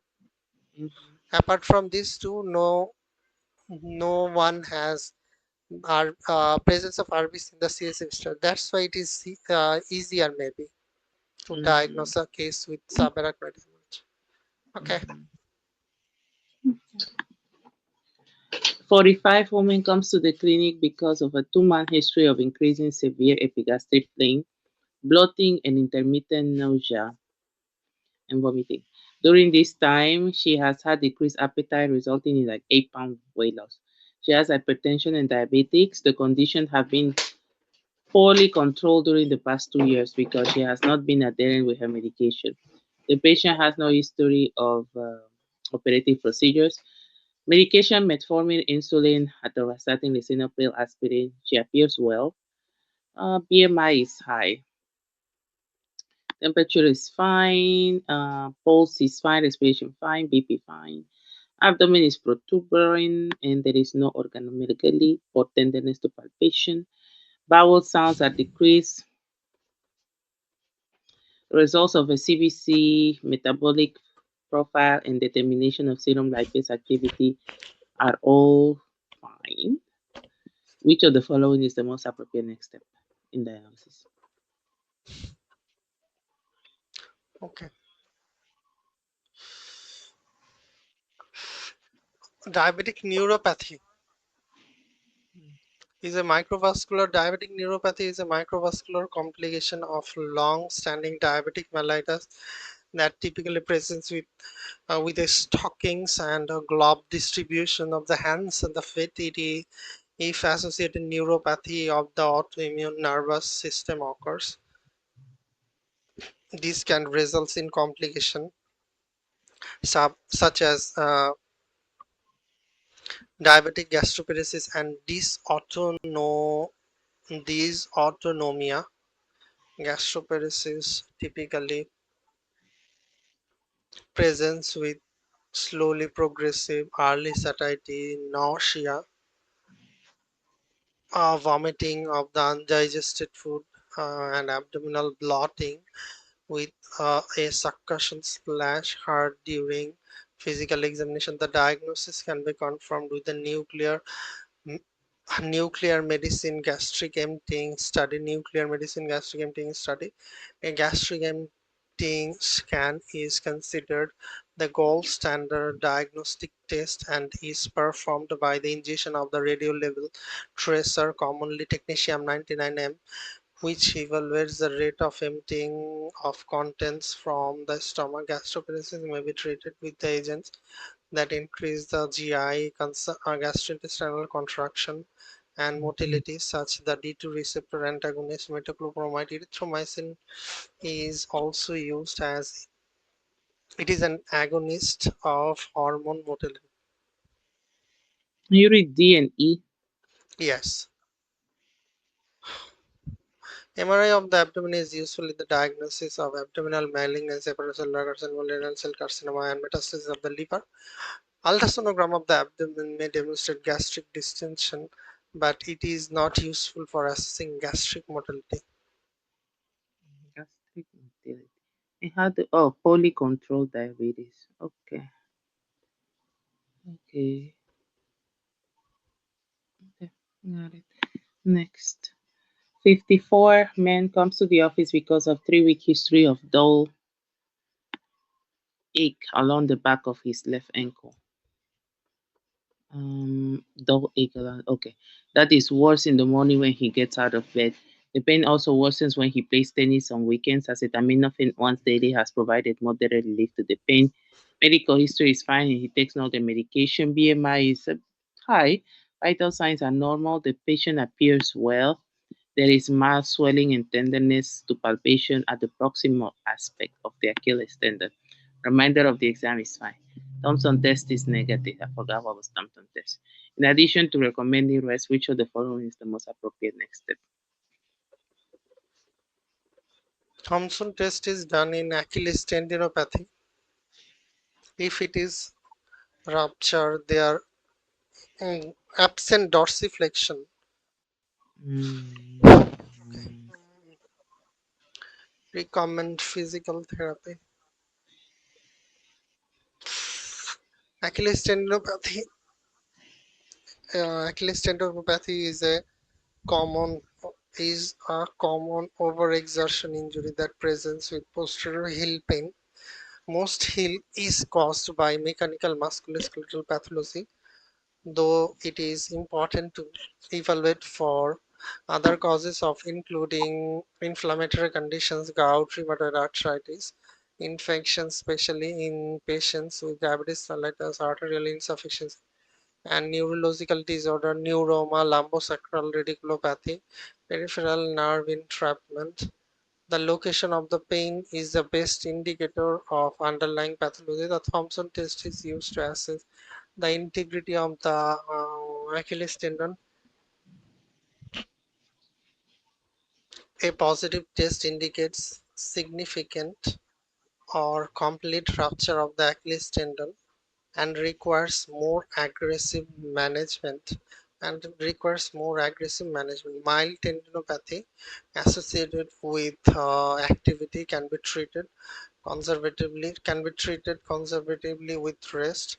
Mhm. Apart from these two, no one has presence of RBC in the CSF study. That's why it is easier maybe to Mhm. diagnose a case with subarachnoid hemorrhage. Okay. Mhm. 45 women comes to the clinic because of a 2-month history of increasing severe epigastric pain, bloating, and intermittent nausea and vomiting. During this time, she has had decreased appetite, resulting in like 8-pound weight loss. She has hypertension and diabetics. The condition have been poorly controlled during the past 2 years because she has not been adherent with her medication. The patient has no history of operative procedures. Medication, metformin, insulin, atorvastatin, lisinopril, aspirin. She appears well. BMI is high. Temperature is fine. Pulse is fine. Respiration fine. BP fine. Abdomen is protuberant and there is no organomegaly or tenderness to palpation. Bowel sounds are decreased. Results of a CBC metabolic profile and determination of serum lipase activity are all fine. Which of the following is the most appropriate next step in dialysis? Okay. Diabetic neuropathy is a microvascular diabetic neuropathy is a microvascular complication of long-standing diabetic mellitus that typically presents with a stockings and a glove distribution of the hands and the feet. If associated neuropathy of the autoimmune nervous system occurs, this can result in complication such as diabetic gastroparesis and dysautonomia. Gastroparesis typically presents with slowly progressive early satiety, nausea, vomiting of the undigested food, and abdominal bloating with a succussion splash heard during physical examination. The diagnosis can be confirmed with a nuclear medicine gastric emptying study. A gastric emptying scan is considered the gold standard diagnostic test and is performed by the ingestion of the radio level tracer, commonly technetium 99m, which evaluates the rate of emptying of contents from the stomach. Gastroparesis may be treated with the agents that increase the GI gastrointestinal contraction and motility, such the D2 receptor antagonist metoclopramide. Erythromycin is also used as it is an agonist of hormone motility. You read D and E. Yes. MRI of the abdomen is useful in the diagnosis of abdominal malignancy, hepatocellular carcinoma, renal cell carcinoma, and metastasis of the liver. Ultrasonogram of the abdomen may demonstrate gastric distension, but it is not useful for assessing gastric motility. Gastric motility. It had poorly controlled diabetes. Okay. Okay. Okay. Got it. Next. 54 man comes to the office because of 3-week history of dull ache along the back of his left ankle. Dull ache along. Okay, that is worse in the morning when he gets out of bed. The pain also worsens when he plays tennis on weekends. Acetaminophen once daily has provided moderate relief to the pain. Medical history is fine and he takes all the medication. BMI is high. Vital signs are normal. The patient appears well. There is mild swelling and tenderness to palpation at the proximal aspect of the Achilles tendon. Reminder of the exam is fine. Thompson test is negative. I forgot what was Thompson test. In addition to recommending rest, which of the following is the most appropriate next step? Thomson test is done in Achilles tendinopathy. If it is rupture, there absent dorsiflexion. Mm. Recommend physical therapy. Achilles tendinopathy. Achilles tendinopathy common is a common overexertion injury that presents with posterior heel pain. Most heel is caused by mechanical musculoskeletal pathology, though it is important to evaluate for other causes of including inflammatory conditions, gout, rheumatoid arthritis, infections, especially in patients with diabetes mellitus, arterial insufficiency, and neurological disorder, neuroma, lumbosacral radiculopathy, peripheral nerve entrapment. The location of the pain is the best indicator of underlying pathology. The Thomson test is used to assess the integrity of the Achilles tendon. A positive test indicates significant or complete rupture of the Achilles tendon and requires more aggressive management Mild tendinopathy associated with activity can be treated conservatively with rest,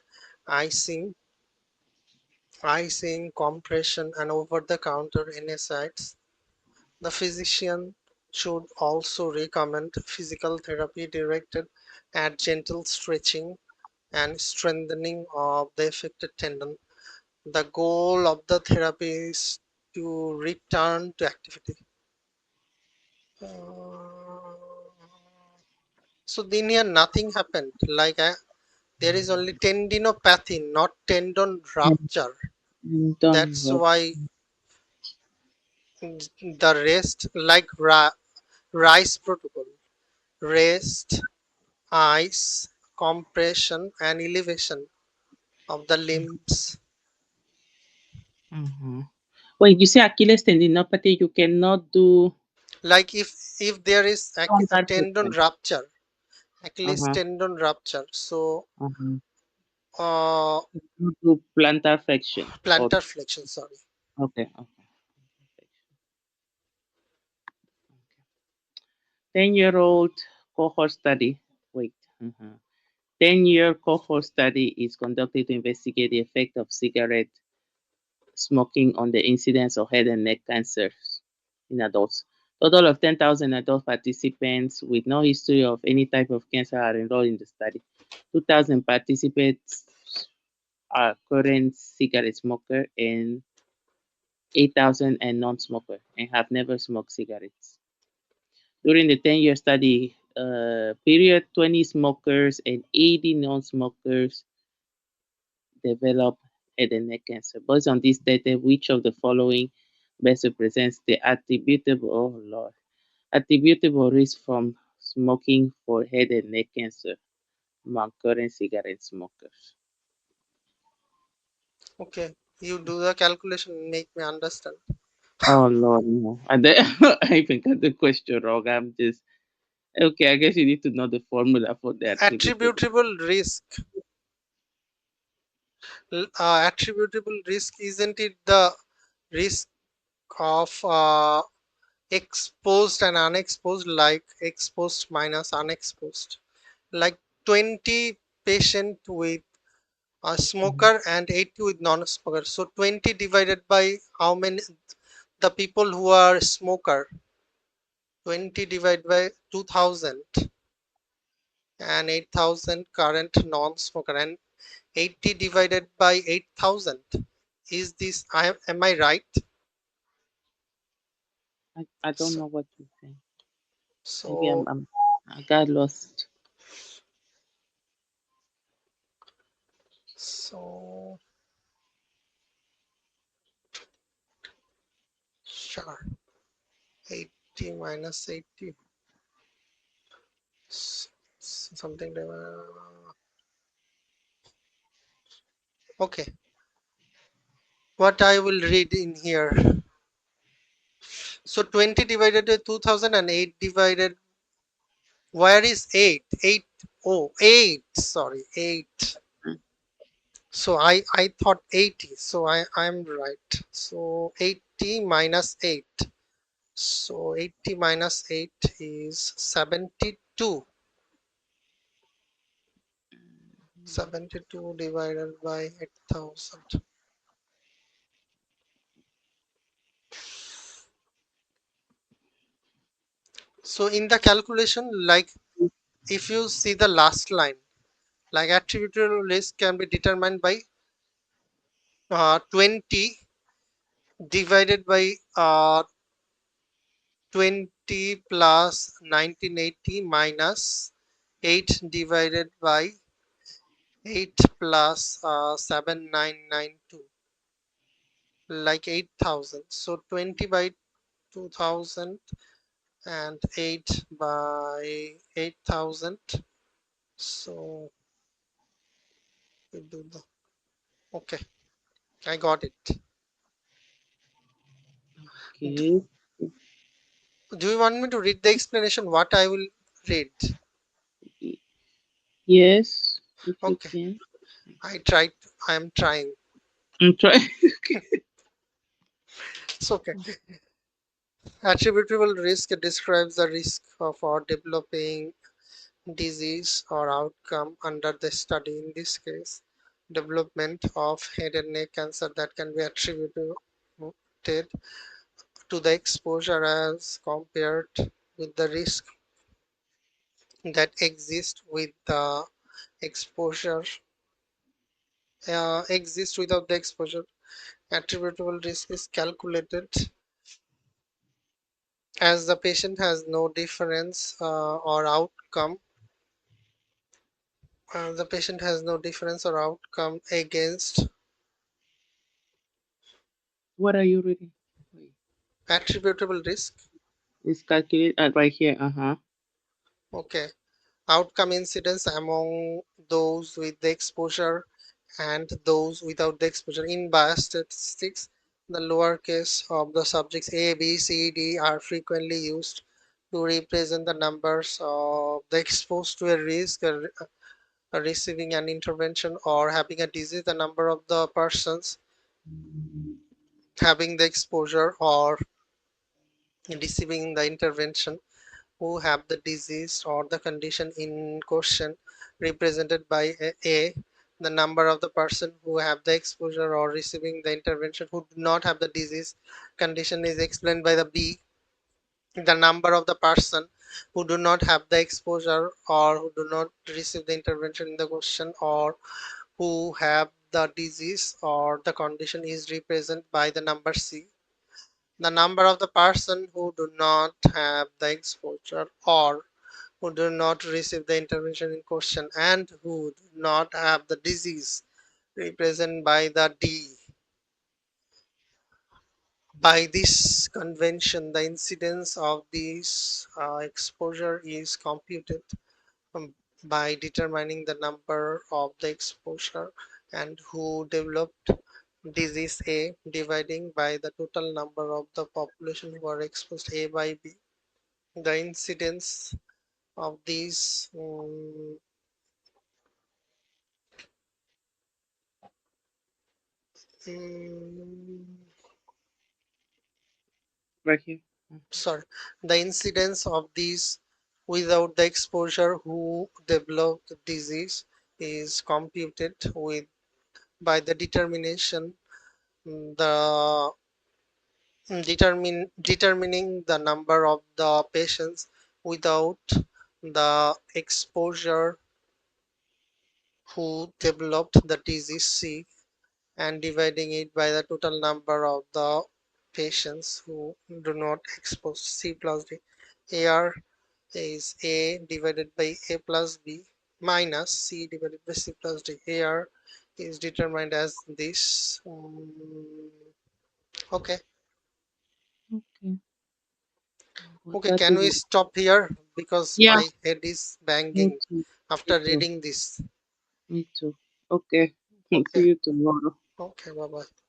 icing, compression, and over-the-counter NSAIDs. The physician should also recommend physical therapy directed at gentle stretching and strengthening of the affected tendon. The goal of the therapy is to return to activity. So then here nothing happened. There is only tendinopathy, not tendon rupture. Done. That's why the rest, RICE protocol, rest, ice, compression, and elevation of the limbs. Mm-hmm. Wait, you say Achilles tendinopathy, you cannot do Like if there is a frontal tendon flexion. rupture, Achilles Uh-huh. tendon rupture, so Uh-huh. uh, Not do plantar flexion. Or plantar flexion. Sorry. okay, okay. 10-year-old cohort study. Wait. Uh-huh. 10-year cohort study is conducted to investigate the effect of cigarette smoking on the incidence of head and neck cancers in adults. Total of 10,000 adult participants with no history of any type of cancer are enrolled in the study. 2,000 participants are current cigarette smoker and 8,000 are non-smoker and have never smoked cigarettes. During the 10-year study period, 20 smokers and 80 non-smokers developed head and neck cancer. Based on this data, which of the following best represents the attributable risk from smoking for head and neck cancer among current cigarette smokers? Okay, you do the calculation and make me understand. Oh Lord, no. I even got the question wrong. I'm just okay. I guess you need to know the formula for the attributable. Attributable risk. Attributable risk, isn't it the risk of exposed and unexposed, like exposed minus unexposed? Like 20 patient with a Mhm. smoker and 80 with non-smoker. So 20 divided by how many? The people who are smoker. 20 divided by 2000 and 8000 current non-smoker, and 80 divided by 8000. Is this, am I right? I don't So, know what you're saying. Maybe so, I got lost. so sure. 80 minus 80. something. Okay, what I will read in here. So 20 divided by 2000 and 8 divided. Where is 8? 8. Oh, 8. Sorry, 8. So I thought 80. So I'm right. So 80 minus 8. So 80 minus 8 is 72. 72 divided by 8000. So in the calculation, like if you see the last line, like attributable risk can be determined by 20 divided by 20 plus 1980 minus 8 divided by 8 plus 7992, like 8000. So 20 by 2000 and 8 by 8000. So we do the, okay, I got it. Do, Okay. do you want me to read the explanation what I will read? Yes, if you Okay, can. I tried. I am trying. I'm trying. It's okay. Attributable risk describes the risk of or developing disease or outcome under the study. In this case, development of head and neck cancer that can be attributed to the exposure as compared with the risk that exists with the exposure exists without the exposure. Attributable risk is calculated as the patient has no difference or outcome. The patient has no difference or outcome against What are you reading? Wait. attributable risk. It's calculated right here. Uh-huh. Okay, outcome incidence among those with the exposure and those without the exposure. In biostatistics, the lower case of the subjects A, B, C, D are frequently used to represent the numbers of the exposed to a risk, receiving an intervention, or having a disease. The number of the persons having the exposure or receiving the intervention who have the disease or the condition in question represented by A. The number of the person who have the exposure or receiving the intervention who do not have the disease condition is explained by the B. The number of the person who do not have the exposure or who do not receive the intervention in the question or who have the disease or the condition is represented by the number C. The number of the person who do not have the exposure or who do not receive the intervention in question and who do not have the disease represented by the D. By this convention, the incidence of this exposure is computed um, by determining the number of the exposure and who developed disease A dividing by the total number of the population who are exposed A by B. The incidence of these mm, Right here. sorry, the incidence of these without the exposure who develop the disease is computed with by the determination the determining the number of the patients without the exposure who developed the disease C and dividing it by the total number of the patients who do not expose C plus D. AR is A divided by A plus B minus C divided by C plus D. AR is determined as this. Okay, Okay. okay. That Can is we it. stop here? because Yeah, my head is me banging too. Me after too. reading this. Me too. Okay. See Okay, you tomorrow. okay, bye bye.